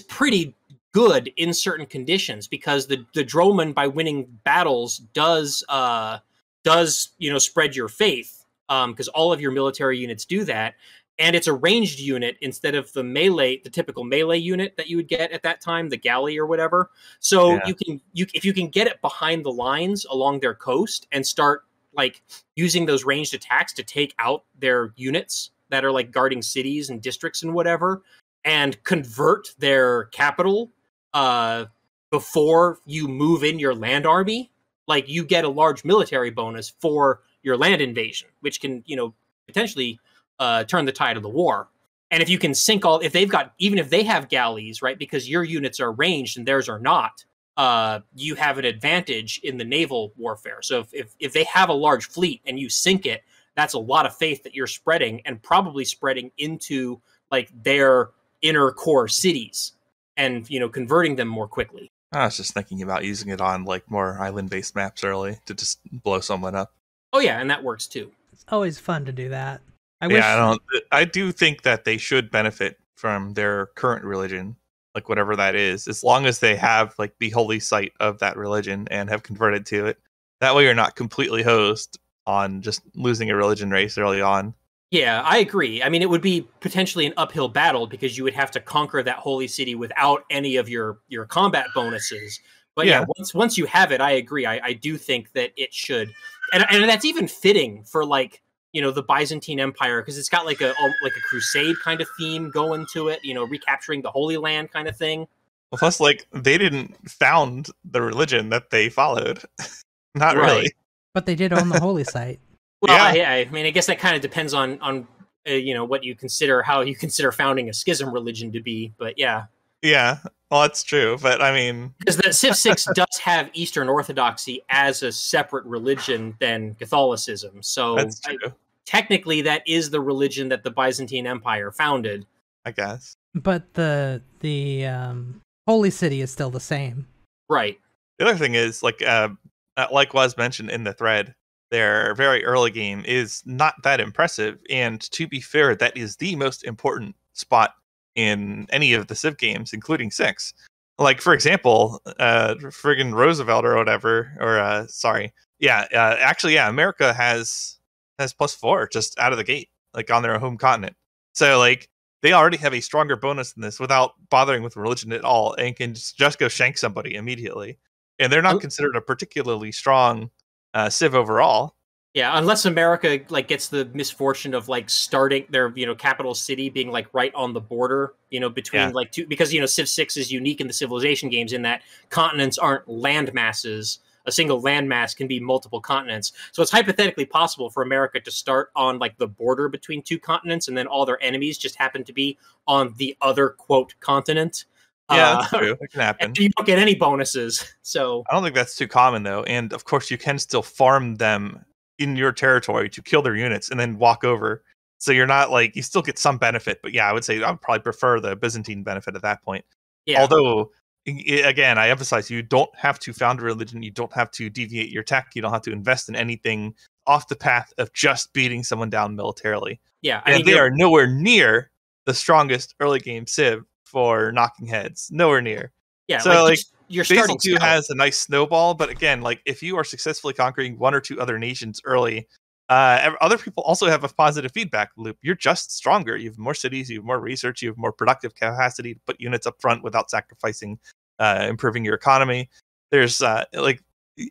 pretty good in certain conditions, because the Droman, by winning battles, does spread your faith, because all of your military units do that, and it's a ranged unit instead of the typical melee unit that you would get at that time, the galley or whatever. So if you can get it behind the lines along their coast and start like using those ranged attacks to take out their units that are like guarding cities and districts and whatever, and convert their capital before you move in your land army, like you get a large military bonus for your land invasion, which can, potentially turn the tide of the war. And if you can sink even if they have galleys, right, because your units are ranged and theirs are not, you have an advantage in the naval warfare. So if they have a large fleet and you sink it, that's a lot of faith that you're spreading, and probably spreading into like their inner core cities and, converting them more quickly. I was just thinking about using it on like more island-based maps early to just blow someone up. Oh yeah, and that works too. It's always fun to do that. I do think that they should benefit from their current religion, like whatever that is, as long as they have like the holy site of that religion and have converted to it. That way you're not completely hosed on just losing a religion race early on. Yeah, I agree. I mean, it would be potentially an uphill battle, because you would have to conquer that holy city without any of your combat bonuses. But yeah, once you have it, I agree. I do think that it should, and that's even fitting for like, the Byzantine Empire, because it's got like a crusade kind of theme going to it, recapturing the Holy Land kind of thing. Well, plus, like, they didn't found the religion that they followed. Not Right. really. But they did own the holy site. Well, yeah. I mean, I guess that kind of depends on what you consider, how you consider founding a schism religion to be. But yeah. Yeah, well, that's true. But I mean, because the Civ 6 does have Eastern Orthodoxy as a separate religion than Catholicism. So that's true. Technically, that is the religion that the Byzantine Empire founded, I guess. But the holy city is still the same. Right. The other thing is, like was mentioned in the thread, their very early game is not that impressive. And to be fair, that is the most important spot in any of the Civ games, including 6. Like, for example, friggin' Roosevelt or whatever, or America has +4 just out of the gate, like on their home continent. So like they already have a stronger bonus than this without bothering with religion at all, and can just go shank somebody immediately. And they're not considered a particularly strong Civ overall. Yeah, unless America like gets the misfortune of like starting their capital city being like right on the border, between like two, because Civ 6 is unique in the civilization games in that continents aren't land masses. A single landmass can be multiple continents. So it's hypothetically possible for America to start on like the border between two continents, and then all their enemies just happen to be on the other quote continent. Yeah, that's true. It can happen. You don't get any bonuses. So I don't think that's too common though. And of course you can still farm them in your territory to kill their units and then walk over. So you're not like, you still get some benefit, but yeah, I would say I would probably prefer the Byzantine benefit at that point. Yeah. Although, again, I emphasize, you don't have to found a religion, you don't have to deviate your tech, you don't have to invest in anything off the path of just beating someone down militarily. Yeah, and they are nowhere near the strongest early game Civ for knocking heads. Nowhere near. Yeah, so like you're Basil II has a nice snowball, but again, like if you are successfully conquering one or two other nations early, other people also have a positive feedback loop. You're just stronger. You have more cities, you have more research, you have more productive capacity to put units up front without sacrificing improving your economy. There's like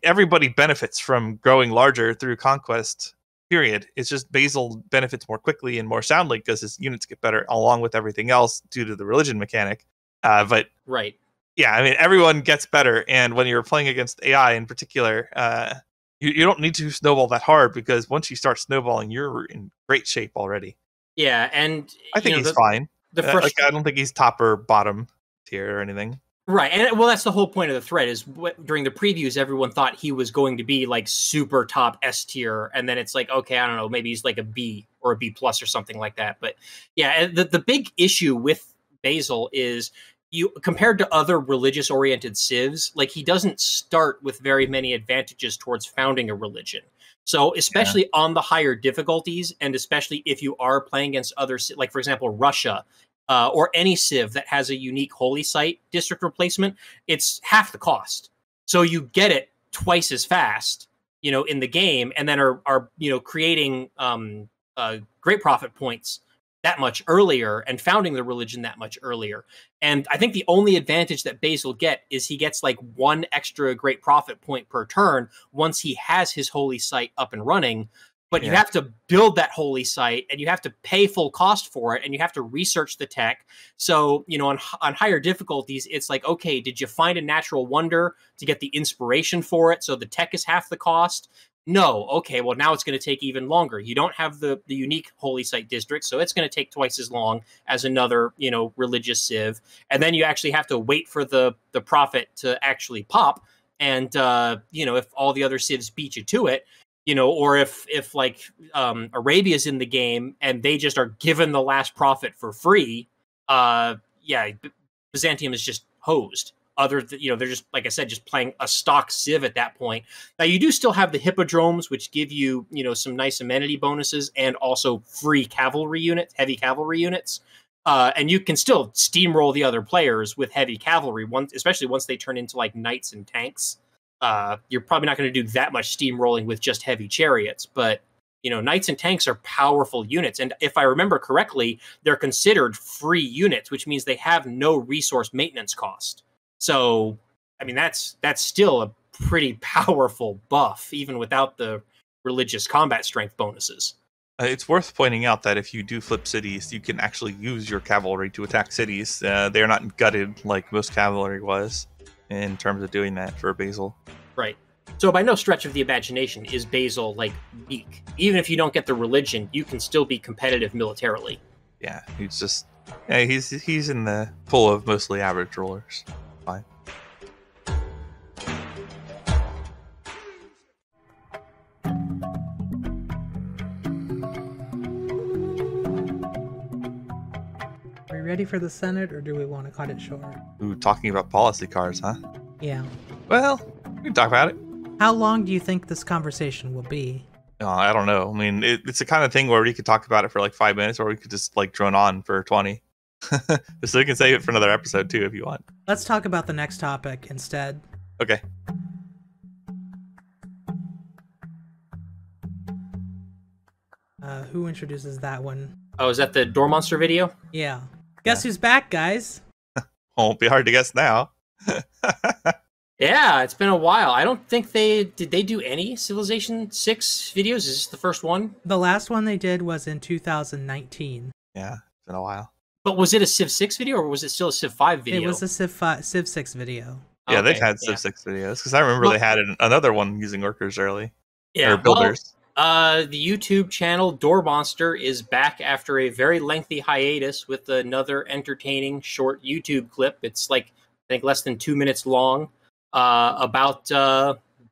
everybody benefits from growing larger through conquest. Period. It's just Basil benefits more quickly and more soundly because his units get better along with everything else due to the religion mechanic. But right. Yeah, I mean, everyone gets better, and when you're playing against AI in particular, you don't need to snowball that hard, because once you start snowballing, you're in great shape already. Yeah, and I think he's fine. I don't think he's top or bottom tier or anything. Right, and well, that's the whole point of the thread, is during the previews, everyone thought he was going to be like super top S tier, and then it's like, okay, I don't know, maybe he's like a B or a B plus or something like that. But yeah, the big issue with Basil is you compared to other religious oriented civs, like he doesn't start with very many advantages towards founding a religion. So especially on the higher difficulties, and especially if you are playing against other, like for example, Russia, or any civ that has a unique holy site district replacement, it's half the cost. So you get it twice as fast, in the game, and then are creating great profit points that much earlier and founding the religion that much earlier. And I think the only advantage that Basil get is he gets like one extra great profit point per turn once he has his holy site up and running. But you have to build that holy site, and you have to pay full cost for it, and you have to research the tech. So, on higher difficulties, it's like, okay, did you find a natural wonder to get the inspiration for it? So the tech is half the cost? No. Okay, well, now it's going to take even longer. You don't have the unique holy site district, so it's going to take twice as long as another, religious civ. And then you actually have to wait for the profit to actually pop. And, if all the other civs beat you to it, or if like Arabia's in the game and they just are given the last profit for free, Byzantium is just hosed. They're just, like I said, just playing a stock civ at that point. Now, you do still have the hippodromes, which give you, some nice amenity bonuses and also free cavalry units, heavy cavalry units. And you can still steamroll the other players with heavy cavalry, especially once they turn into like knights and tanks. You're probably not going to do that much steamrolling with just heavy chariots, but knights and tanks are powerful units. And if I remember correctly, they're considered free units, which means they have no resource maintenance cost. So, I mean, that's still a pretty powerful buff, even without the religious combat strength bonuses. It's worth pointing out that if you do flip cities, you can actually use your cavalry to attack cities. They're not gutted like most cavalry was in terms of doing that for Basil. Right. So by no stretch of the imagination is Basil, like, weak. Even if you don't get the religion, you can still be competitive militarily. Yeah, he's in the pool of mostly average rulers. Fine. Are we ready for the Senate, or do we want to cut it short? Ooh, talking about policy cards, huh? Yeah. Well, we can talk about it. How long do you think this conversation will be? I don't know. I mean, it's the kind of thing where we could talk about it for like 5 minutes, or we could just like drone on for 20. So we can save it for another episode too if you want. Let's talk about the next topic instead. Okay. Who introduces that one? Oh, is that the Door Monster video? Yeah. Guess who's back, guys? Won't be hard to guess now. Yeah, it's been a while. I don't think did they do any Civilization 6 videos? Is this the first one? The last one they did was in 2019. Yeah, it's been a while. But was it a Civ 6 video, or was it still a Civ 5 video? It was a Civ 6 video. Yeah, Okay, they've had Civ 6 videos, because I remember they had another one using workers early. Yeah, or builders. The YouTube channel Door Monster is back after a very lengthy hiatus with another entertaining short YouTube clip. It's like, I think, less than 2 minutes long, about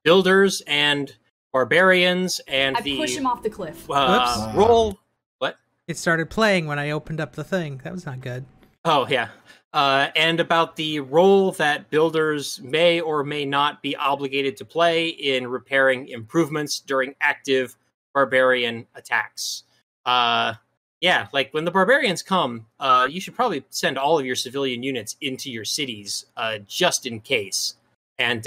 builders and barbarians and I push him off the cliff. roll. What? It started playing when I opened up the thing. That was not good. Oh, yeah. And about the role that builders may or may not be obligated to play in repairing improvements during active barbarian attacks. Yeah, like when the barbarians come, you should probably send all of your civilian units into your cities just in case. And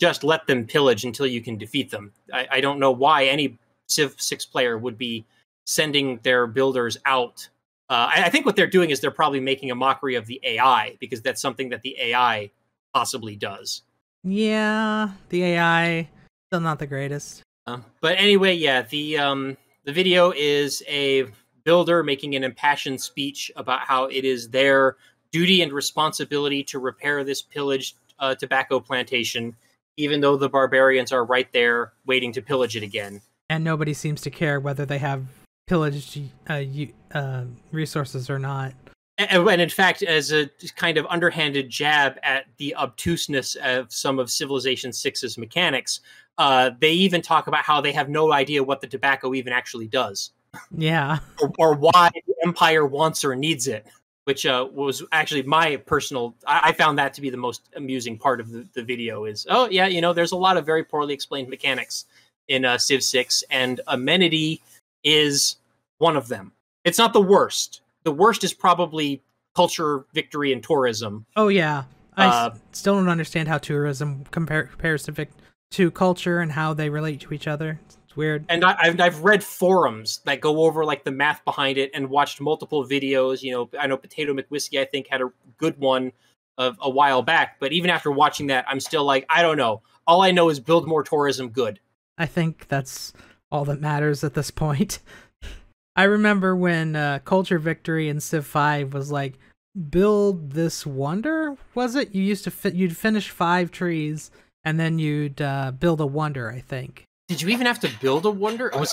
just let them pillage until you can defeat them. I don't know why any Civ 6 player would be sending their builders out. I think what they're doing is they're probably making a mockery of the AI, because that's something that the AI possibly does. Yeah, the AI, still not the greatest. But anyway, yeah, the video is a builder making an impassioned speech about how it is their duty and responsibility to repair this pillaged tobacco plantation, even though the barbarians are right there waiting to pillage it again. And nobody seems to care whether they have pillaged resources or not. And in fact, as a kind of underhanded jab at the obtuseness of some of Civilization 6's mechanics, they even talk about how they have no idea what the tobacco even actually does. Yeah. or why the Empire wants or needs it. which was actually my personal. I found that to be the most amusing part of the video. Is there's a lot of very poorly explained mechanics in Civ 6, and amenity is one of them. It's not the worst. The worst is probably culture, victory, and tourism. Oh yeah, I still don't understand how tourism compares to culture and how they relate to each other. It's weird. And I've read forums that go over like the math behind it and watched multiple videos. I know Potato McWhiskey, I think, had a good one of a while back. But even after watching that, I'm still like, I don't know. All I know is build more tourism good. I think that's all that matters at this point. I remember when Culture Victory in Civ 5 was like, build this wonder, was it? You used to you'd finish 5 trees, and then you'd build a wonder, I think. Did you even have to build a wonder? I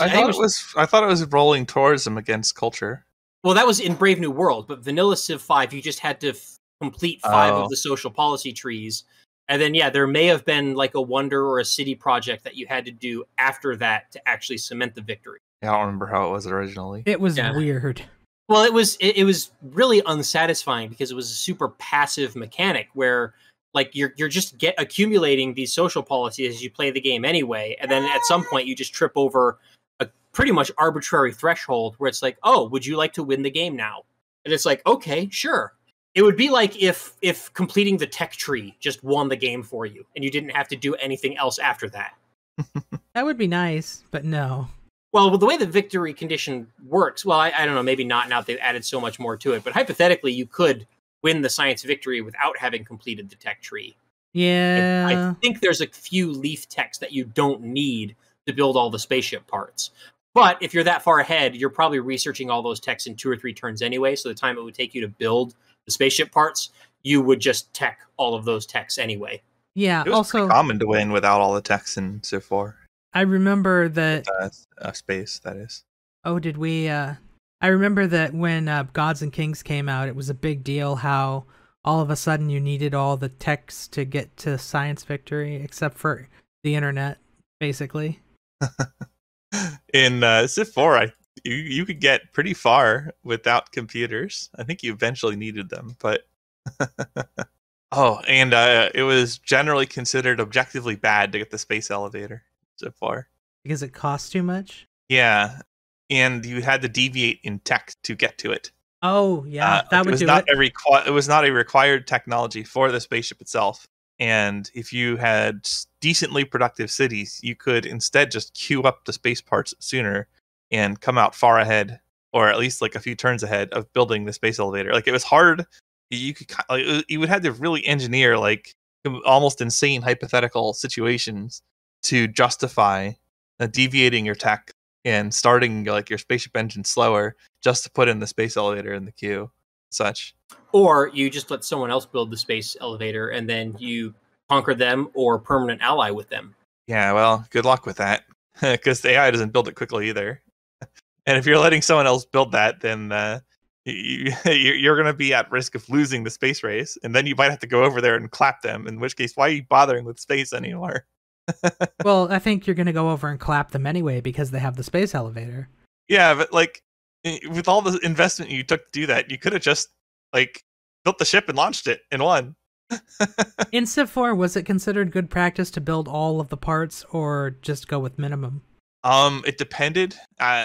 thought it was rolling tourism against culture. Well, that was in Brave New World, but Vanilla Civ 5, you just had to complete 5 of the social policy trees. And then, there may have been like a wonder or a city project that you had to do after that to actually cement the victory. I don't remember how it was originally. It was weird. Well, it was really unsatisfying because it was a super passive mechanic where like you're just accumulating these social policies as you play the game anyway, and then at some point you just trip over a pretty much arbitrary threshold where it's like, oh, would you like to win the game now? And it's like, okay, sure. It would be like if completing the tech tree just won the game for you and you didn't have to do anything else after that. That would be nice, but no. Well, the way the victory condition works, well, I don't know, maybe not now that they've added so much more to it, but hypothetically, you could win the science victory without having completed the tech tree. Yeah. I think there's a few leaf techs that you don't need to build all the spaceship parts. But if you're that far ahead, you're probably researching all those techs in 2 or 3 turns anyway, so the time it would take you to build the spaceship parts, you would just tech all of those techs anyway. Yeah, it was also common to win without all the techs in Civ 4. I remember that... space, that is. Oh, did we... I remember that when Gods and Kings came out, it was a big deal how all of a sudden you needed all the techs to get to Science Victory, except for the internet, basically. In Civ 4, you could get pretty far without computers. I think you eventually needed them, but... it was generally considered objectively bad to get the space elevator. So far, because it costs too much. Yeah, and you had to deviate in tech to get to it. Oh yeah, that would do it. It was not a required technology for the spaceship itself. And if you had decently productive cities, you could instead just queue up the space parts sooner and come out far ahead, or at least like a few turns ahead of building the space elevator. Like it was hard. You would have to really engineer like almost insane hypothetical situations to justify deviating your tech and starting like your spaceship engine slower just to put in the space elevator in the queue, such. Or you just let someone else build the space elevator and then you conquer them or permanent ally with them. Yeah, well, good luck with that, because the AI doesn't build it quickly either. And if you're letting someone else build that, then you're going to be at risk of losing the space race, and then you might have to go over there and clap them, in which case, why are you bothering with space anymore? Well, I think you're going to go over and clap them anyway because they have the space elevator. Yeah, but like with all the investment you took to do that, you could have just like built the ship and launched it and won. In Civ 4, was it considered good practice to build all of the parts or just go with minimum? It depended.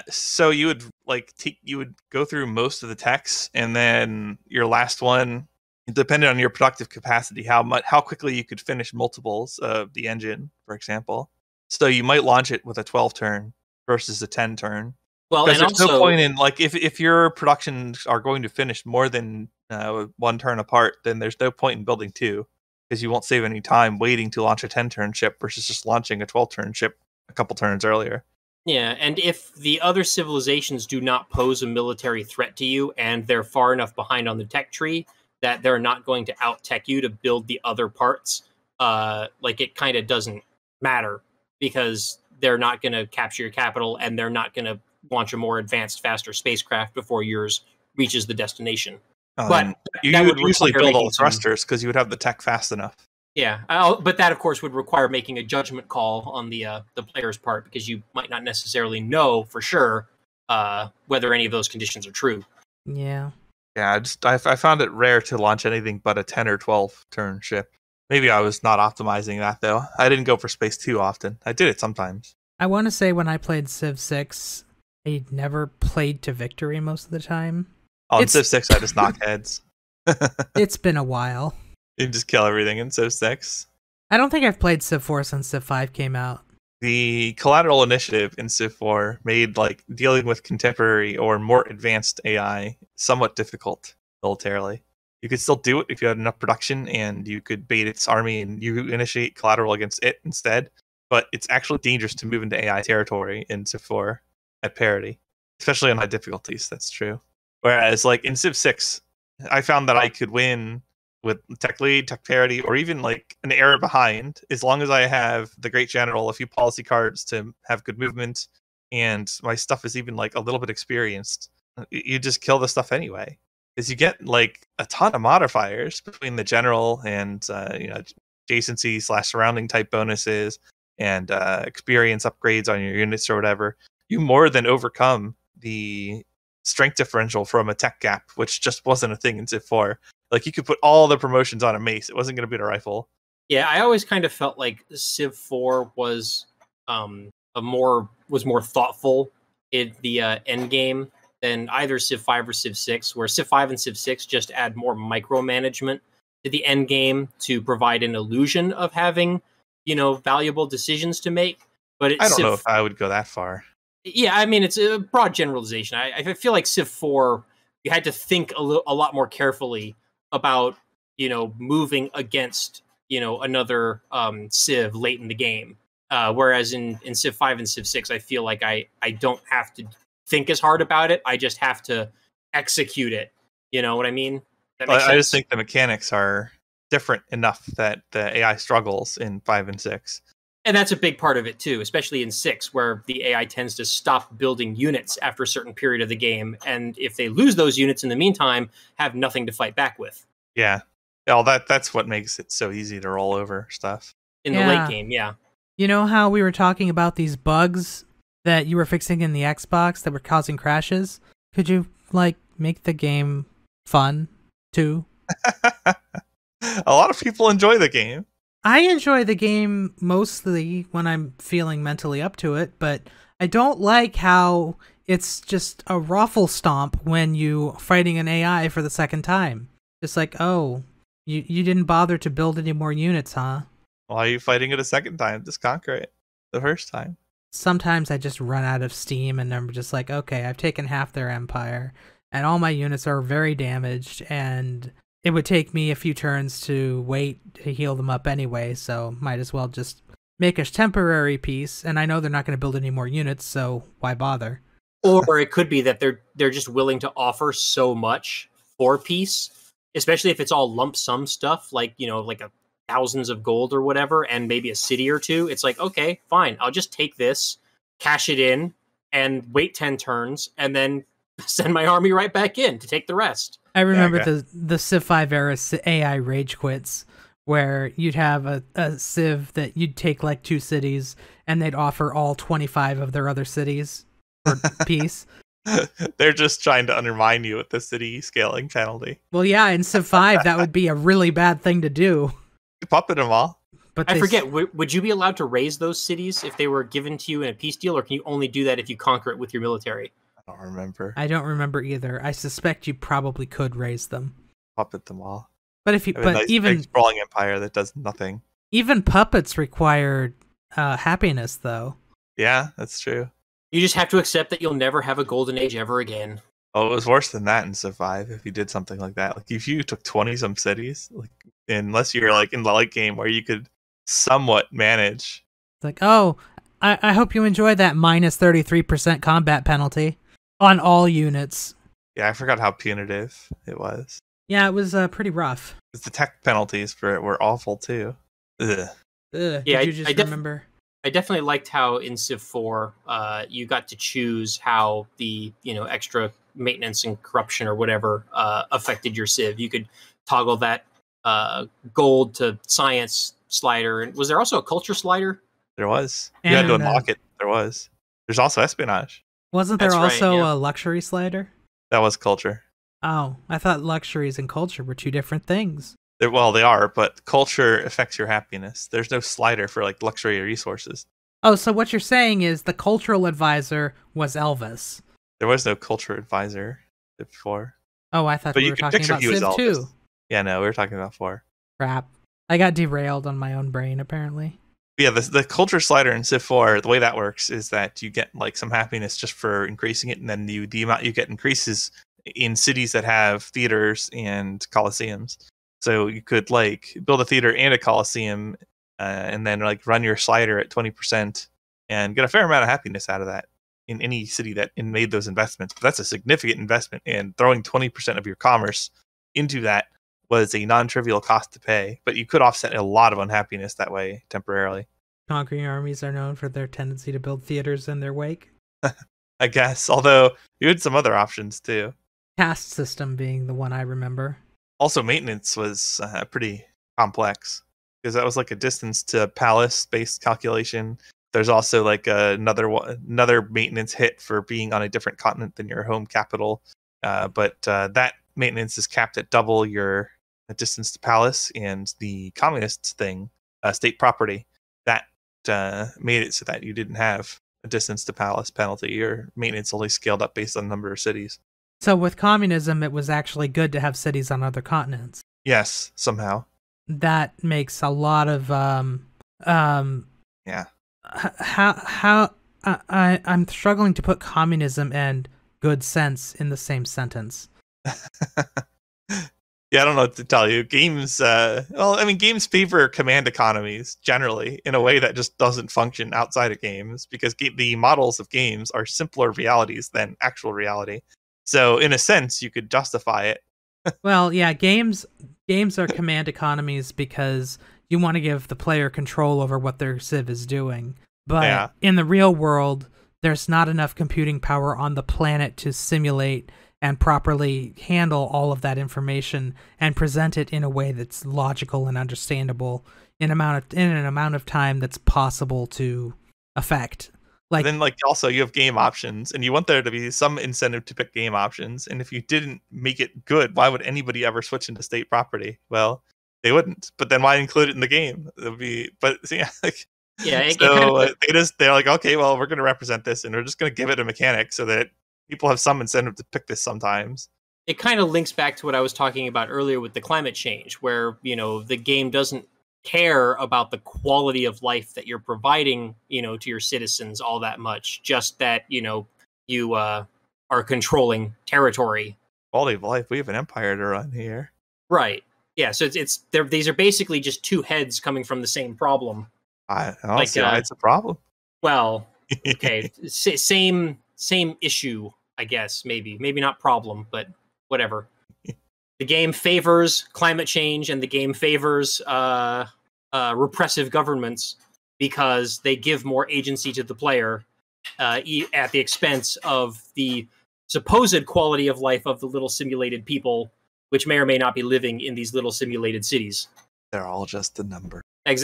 So you would go through most of the techs, and then your last one, it depended on your productive capacity, how quickly you could finish multiples of the engine, for example. So you might launch it with a 12 turn versus a 10 turn. Well, because there's no point in like if your productions are going to finish more than 1 turn apart, then there's no point in building 2, because you won't save any time waiting to launch a 10 turn ship versus just launching a 12 turn ship a couple turns earlier. Yeah, and if the other civilizations do not pose a military threat to you and they're far enough behind on the tech tree that they're not going to out-tech you to build the other parts, like it kind of doesn't matter because they're not going to capture your capital and they're not going to launch a more advanced, faster spacecraft before yours reaches the destination. But you would usually build all the thrusters because you would have the tech fast enough. Yeah, but that, of course, would require making a judgment call on the player's part because you might not necessarily know for sure whether any of those conditions are true. Yeah. Yeah, I found it rare to launch anything but a 10 or 12 turn ship. Maybe I was not optimizing that though. I didn't go for space too often. I did it sometimes. I want to say when I played Civ 6, I never played to victory most of the time. On Civ 6, I just knock heads. It's been a while. You just kill everything in Civ 6. I don't think I've played Civ 4 since Civ 5 came out. The collateral initiative in Civ 4 made like dealing with contemporary or more advanced AI somewhat difficult militarily. You could still do it if you had enough production and you could bait its army and you initiate collateral against it instead. But it's actually dangerous to move into AI territory in Civ 4 at parity, especially on high difficulties. That's true. Whereas like in Civ 6, I found that I could win with tech lead, tech parity, or even like an era behind, as long as I have the Great General, a few policy cards to have good movement, and my stuff is even like a little bit experienced. You just kill the stuff anyway, because you get like a ton of modifiers between the general and adjacency / surrounding type bonuses and experience upgrades on your units or whatever. You more than overcome the strength differential from a tech gap, which just wasn't a thing in Civ 4. Like, you could put all the promotions on a mace. It wasn't going to beat a rifle. Yeah, I always kind of felt like Civ 4 was more thoughtful in the end game than either Civ 5 or Civ 6, where Civ 5 and Civ 6 just add more micromanagement to the end game to provide an illusion of having, valuable decisions to make. But I don't know if I would go that far. Yeah, I mean, it's a broad generalization. I feel like Civ 4, you had to think a lot more carefully about, moving against, another Civ late in the game. Whereas in Civ 5 and Civ 6, I feel like I don't have to think as hard about it. I just have to execute it. You know what I mean? That makes sense? I just think the mechanics are different enough that the AI struggles in 5 and 6. And that's a big part of it, too, especially in 6, where the AI tends to stop building units after a certain period of the game. And if they lose those units in the meantime, have nothing to fight back with. Yeah. Well, that's what makes it so easy to roll over stuff. In the late game, yeah. You know how we were talking about these bugs that you were fixing in the Xbox that were causing crashes? Could you, make the game fun, too? A lot of people enjoy the game. I enjoy the game mostly when I'm feeling mentally up to it, but I don't like how it's just a ruffle stomp when you fighting an AI for the second time. Just like, oh, you didn't bother to build any more units, huh? Why are you fighting it a second time? Just conquer it the first time. Sometimes I just run out of steam and I'm just like, okay, I've taken half their empire and all my units are very damaged and it would take me a few turns to wait to heal them up anyway, so might as well just make a temporary peace, and I know they're not going to build any more units, so why bother? Or it could be that they're just willing to offer so much for peace, especially if it's all lump sum stuff, like thousands of gold or whatever, and maybe a city or two. It's like, okay, fine, I'll just take this, cash it in, and wait 10 turns, and then send my army right back in to take the rest. I remember the Civ 5 era AI rage quits, where you'd have a Civ that you'd take like 2 cities, and they'd offer all 25 of their other cities for peace. They're just trying to undermine you with the city scaling penalty. Well, yeah, in Civ 5, that would be a really bad thing to do. You puppet them all. But I forget, would you be allowed to raise those cities if they were given to you in a peace deal, or can you only do that if you conquer it with your military? I don't remember. I don't remember either. I suspect you probably could raise them. Puppet them all. But if you, even big sprawling empire that does nothing. Even puppets require happiness, though. Yeah, that's true. You just have to accept that you'll never have a golden age ever again. Oh, it was worse than that in Civ 5 if you did something like that. Like, if you took 20-some cities, unless you're in the late game where you could somewhat manage. It's like, oh, I hope you enjoy that minus 33% combat penalty on all units. Yeah, I forgot how punitive it was. Yeah, it was pretty rough. The tech penalties for it were awful too. Ugh. Yeah, did you just remember? I definitely liked how in Civ 4 you got to choose how the extra maintenance and corruption or whatever affected your Civ. You could toggle that gold to science slider. And was there also a culture slider? There was. You had to unlock it. There was. There's also espionage. Wasn't there also a luxury slider? That was culture. Oh, I thought luxuries and culture were two different things. Well, they are, but culture affects your happiness. There's no slider for like luxury resources. Oh, so what you're saying is the cultural advisor was Elvis. There was no culture advisor before. Oh, I thought But we you were could talking picture about he was Civ 2. Elvis. Yeah, no, we were talking about 4. Crap. I got derailed on my own brain, apparently. Yeah, the culture slider in Civ 4, the way that works is that you get like some happiness just for increasing it, and then the amount you get increases in cities that have theaters and coliseums. So you could like build a theater and a coliseum, and then like run your slider at 20% and get a fair amount of happiness out of that in any city that made those investments. But that's a significant investment, and throwing 20% of your commerce into that was a non-trivial cost to pay, but you could offset a lot of unhappiness that way temporarily. Conquering armies are known for their tendency to build theaters in their wake. I guess, although you had some other options too. Caste system being the one I remember. Also, maintenance was pretty complex because that was like a distance to palace based calculation. There's also like another maintenance hit for being on a different continent than your home capital, but that maintenance is capped at double your distance to palace, and the communist thing, state property, that made it so that you didn't have a distance to palace penalty. Your maintenance only scaled up based on the number of cities. So with communism, it was actually good to have cities on other continents. Yes, somehow. That makes a lot of Yeah. I'm struggling to put communism and good sense in the same sentence. Yeah, I don't know what to tell you. Games, games favor command economies generally in a way that just doesn't function outside of games because the models of games are simpler realities than actual reality. So in a sense, you could justify it. Well, yeah, games are command economies because you want to give the player control over what their civ is doing. But in the real world, there's not enough computing power on the planet to simulate and properly handle all of that information and present it in a way that's logical and understandable in an amount of time that's possible to affect. Like, then, also you have game options, and you want there to be some incentive to pick game options. And if you didn't make it good, why would anybody ever switch into state property? Well, they wouldn't. But then why include it in the game? It would be, but yeah, they're like, okay, well, we're going to represent this, and we're just going to give it a mechanic so that people have some incentive to pick this sometimes. It kind of links back to what I was talking about earlier with the climate change, where, the game doesn't care about the quality of life that you're providing, to your citizens all that much. Just that, you are controlling territory. Quality of life. We have an empire to run here. Right. Yeah. So these are basically just two heads coming from the same problem. I don't see why it's a problem. Well, okay. Same issue, I guess. Maybe not problem, but whatever. The game favors climate change, and the game favors repressive governments because they give more agency to the player at the expense of the supposed quality of life of the little simulated people, which may or may not be living in these little simulated cities. They're all just a number.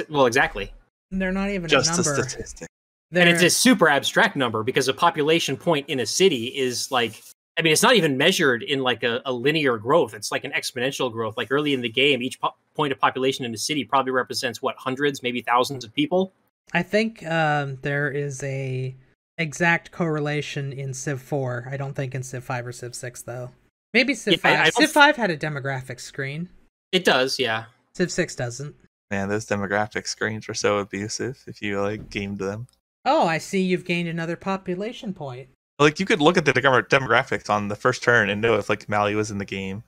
Well, exactly. They're not even just a number. a statistic. And it's a super abstract number because a population point in a city is like, it's not even measured in like a linear growth. It's like an exponential growth. Like early in the game, each point of population in a city probably represents hundreds, maybe thousands of people. I think there is a exact correlation in Civ 4. I don't think in Civ 5 or Civ 6 though. Maybe Civ 5. Civ 5 had a demographic screen. It does, yeah. Civ 6 doesn't. Man, those demographic screens were so abusive if you gamed them. Oh, I see you've gained another population point. You could look at the demographics on the first turn and know if Mali was in the game.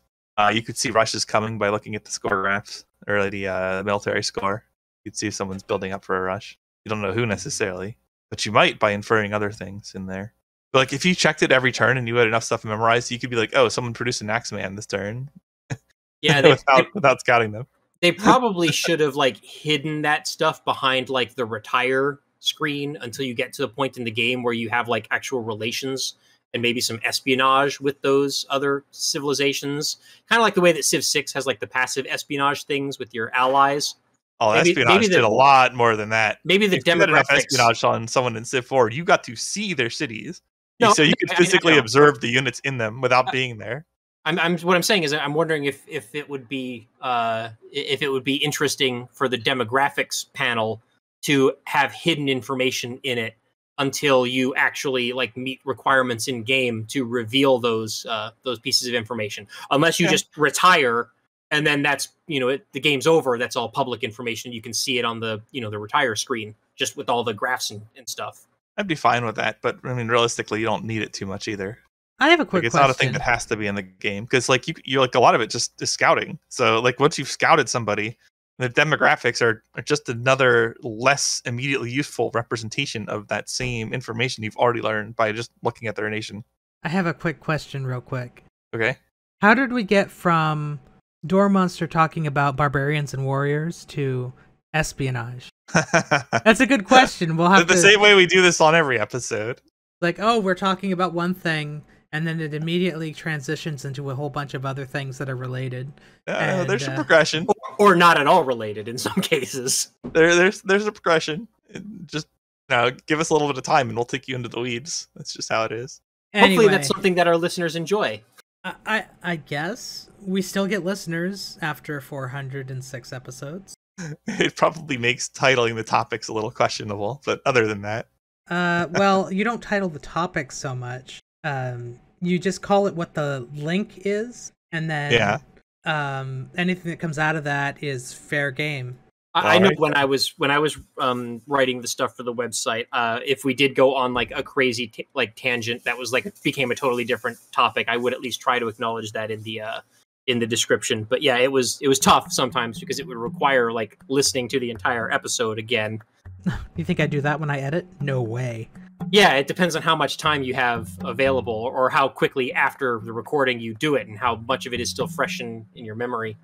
You could see rushes coming by looking at the score graphs or the military score. You'd see if someone's building up for a rush. You don't know who necessarily, but you might by inferring other things in there. But if you checked it every turn and you had enough stuff memorized, you could be like, oh, someone produced an Axeman this turn. Yeah, without scouting them. They probably should have hidden that stuff behind the retire screen until you get to the point in the game where you have actual relations and maybe some espionage with those other civilizations. Kind of like the way that Civ 6 has the passive espionage things with your allies. Oh, espionage did a lot more than that. Maybe the if demographics. You had enough espionage on someone in Civ 4, you got to see their cities. So you could physically observe the units in them without being there. What I'm saying is I'm wondering if it would be interesting for the demographics panel to have hidden information in it until you actually like meet requirements in game to reveal those pieces of information. Unless you just retire and then that's the game's over. That's all public information. You can see it on the the retire screen just with all the graphs and stuff. I'd be fine with that, but I mean, realistically, you don't need it too much either. I have a quick it's question. Not a thing that has to be in the game because like you're like a lot of it just is scouting. So like once you've scouted somebody, the demographics are just another less immediately useful representation of that same information you've already learned by just looking at their nation. I have a quick question real quick. Okay. How did we get from Door Monster talking about barbarians and warriors to espionage? That's a good question. We'll have the same way we do this on every episode. Like, oh, we're talking about one thing, and then it immediately transitions into a whole bunch of other things that are related. There's a progression, or not at all related in some cases. There's a progression. Just give us a little bit of time, and we'll take you into the weeds. That's just how it is. Anyway, hopefully, that's something that our listeners enjoy. I guess we still get listeners after 406 episodes. It probably makes titling the topics a little questionable, but other than that. Well, you don't title the topic so much. You just call it what the link is, and then anything that comes out of that is fair game. I know when I was writing the stuff for the website, if we did go on like a crazy tangent that was like became a totally different topic, I would at least try to acknowledge that in the description. But yeah, it was tough sometimes because it would require like listening to the entire episode again. You think I do that when I edit? No way. Yeah, it depends on how much time you have available or how quickly after the recording you do it and how much of it is still fresh in your memory.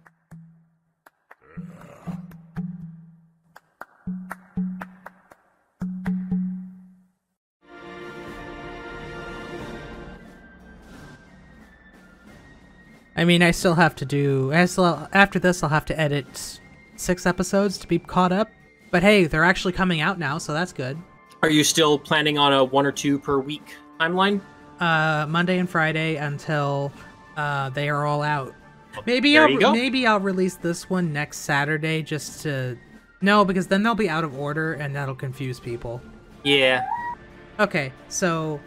I mean, after this, I'll have to edit 6 episodes to be caught up. But hey, they're actually coming out now, so that's good. Are you still planning on a 1 or 2 per week timeline? Monday and Friday until they are all out. Maybe I'll release this one next Saturday just to... No, because then they'll be out of order and that'll confuse people. Yeah. Okay, so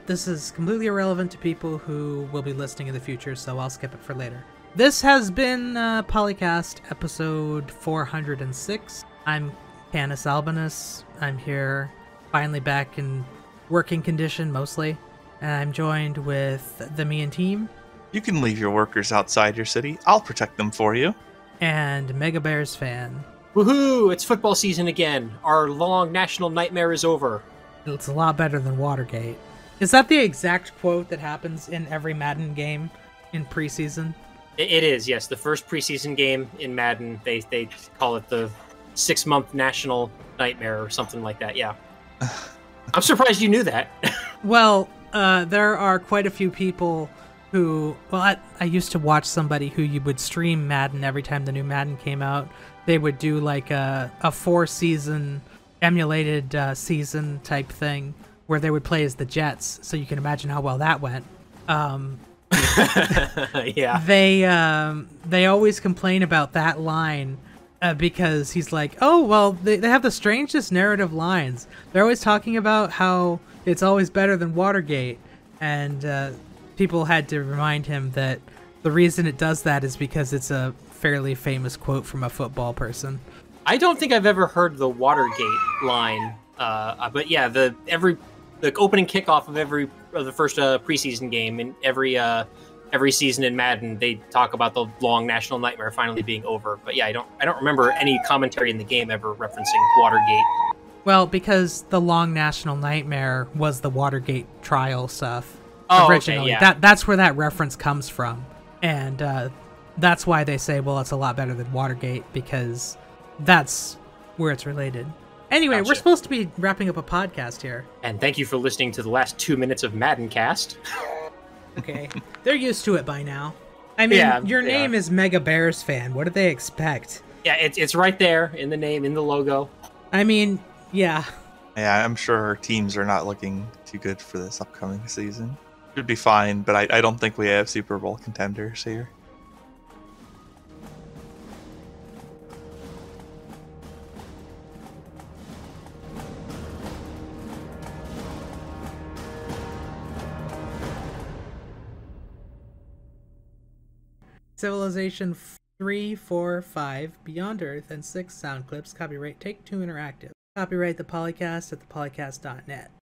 this is completely irrelevant to people who will be listening in the future, so I'll skip it for later. This has been PolyCast episode 406. I'm CanusAlbinus. I'm here, finally back in working condition, mostly. And I'm joined with TheMeInTeam. You can leave your workers outside your city. I'll protect them for you. And MegaBearsFan. Woohoo! It's football season again. Our long national nightmare is over. It's a lot better than Watergate. Is that the exact quote that happens in every Madden game in preseason? It is, yes. The first preseason game in Madden, they call it the 6-month national nightmare or something like that, yeah. I'm surprised you knew that. Well, there are quite a few people who... Well, I used to watch somebody who you would stream Madden every time the new Madden came out. They would do like a 4-season emulated season type thing where they would play as the Jets, so you can imagine how well that went. Yeah. They always complain about that line because he's like, oh, well, they have the strangest narrative lines. They're always talking about how it's always better than Watergate, and people had to remind him that the reason it does that is because it's a fairly famous quote from a football person. I don't think I've ever heard the Watergate line, but yeah, the opening kickoff of the first preseason game in every season in Madden, they talk about the long national nightmare finally being over. But yeah, I don't remember any commentary in the game ever referencing Watergate. Well, because the long national nightmare was the Watergate trial stuff originally. Okay, yeah. That's where that reference comes from, and that's why they say, well, it's a lot better than Watergate, because that's where it's related. Anyway, Gotcha. We're supposed to be wrapping up a podcast here. And thank you for listening to the last 2 minutes of Madden Cast. Okay. They're used to it by now. I mean, your name is MegaBearsFan. What do they expect? Yeah, it's right there in the name, in the logo. I mean, yeah. Yeah, I'm sure our teams are not looking too good for this upcoming season. Should be fine, but I don't think we have Super Bowl contenders here. Civilization 3, 4, 5, Beyond Earth, and 6 sound clips. Copyright Take-Two Interactive. Copyright the PolyCast at thepolycast.net.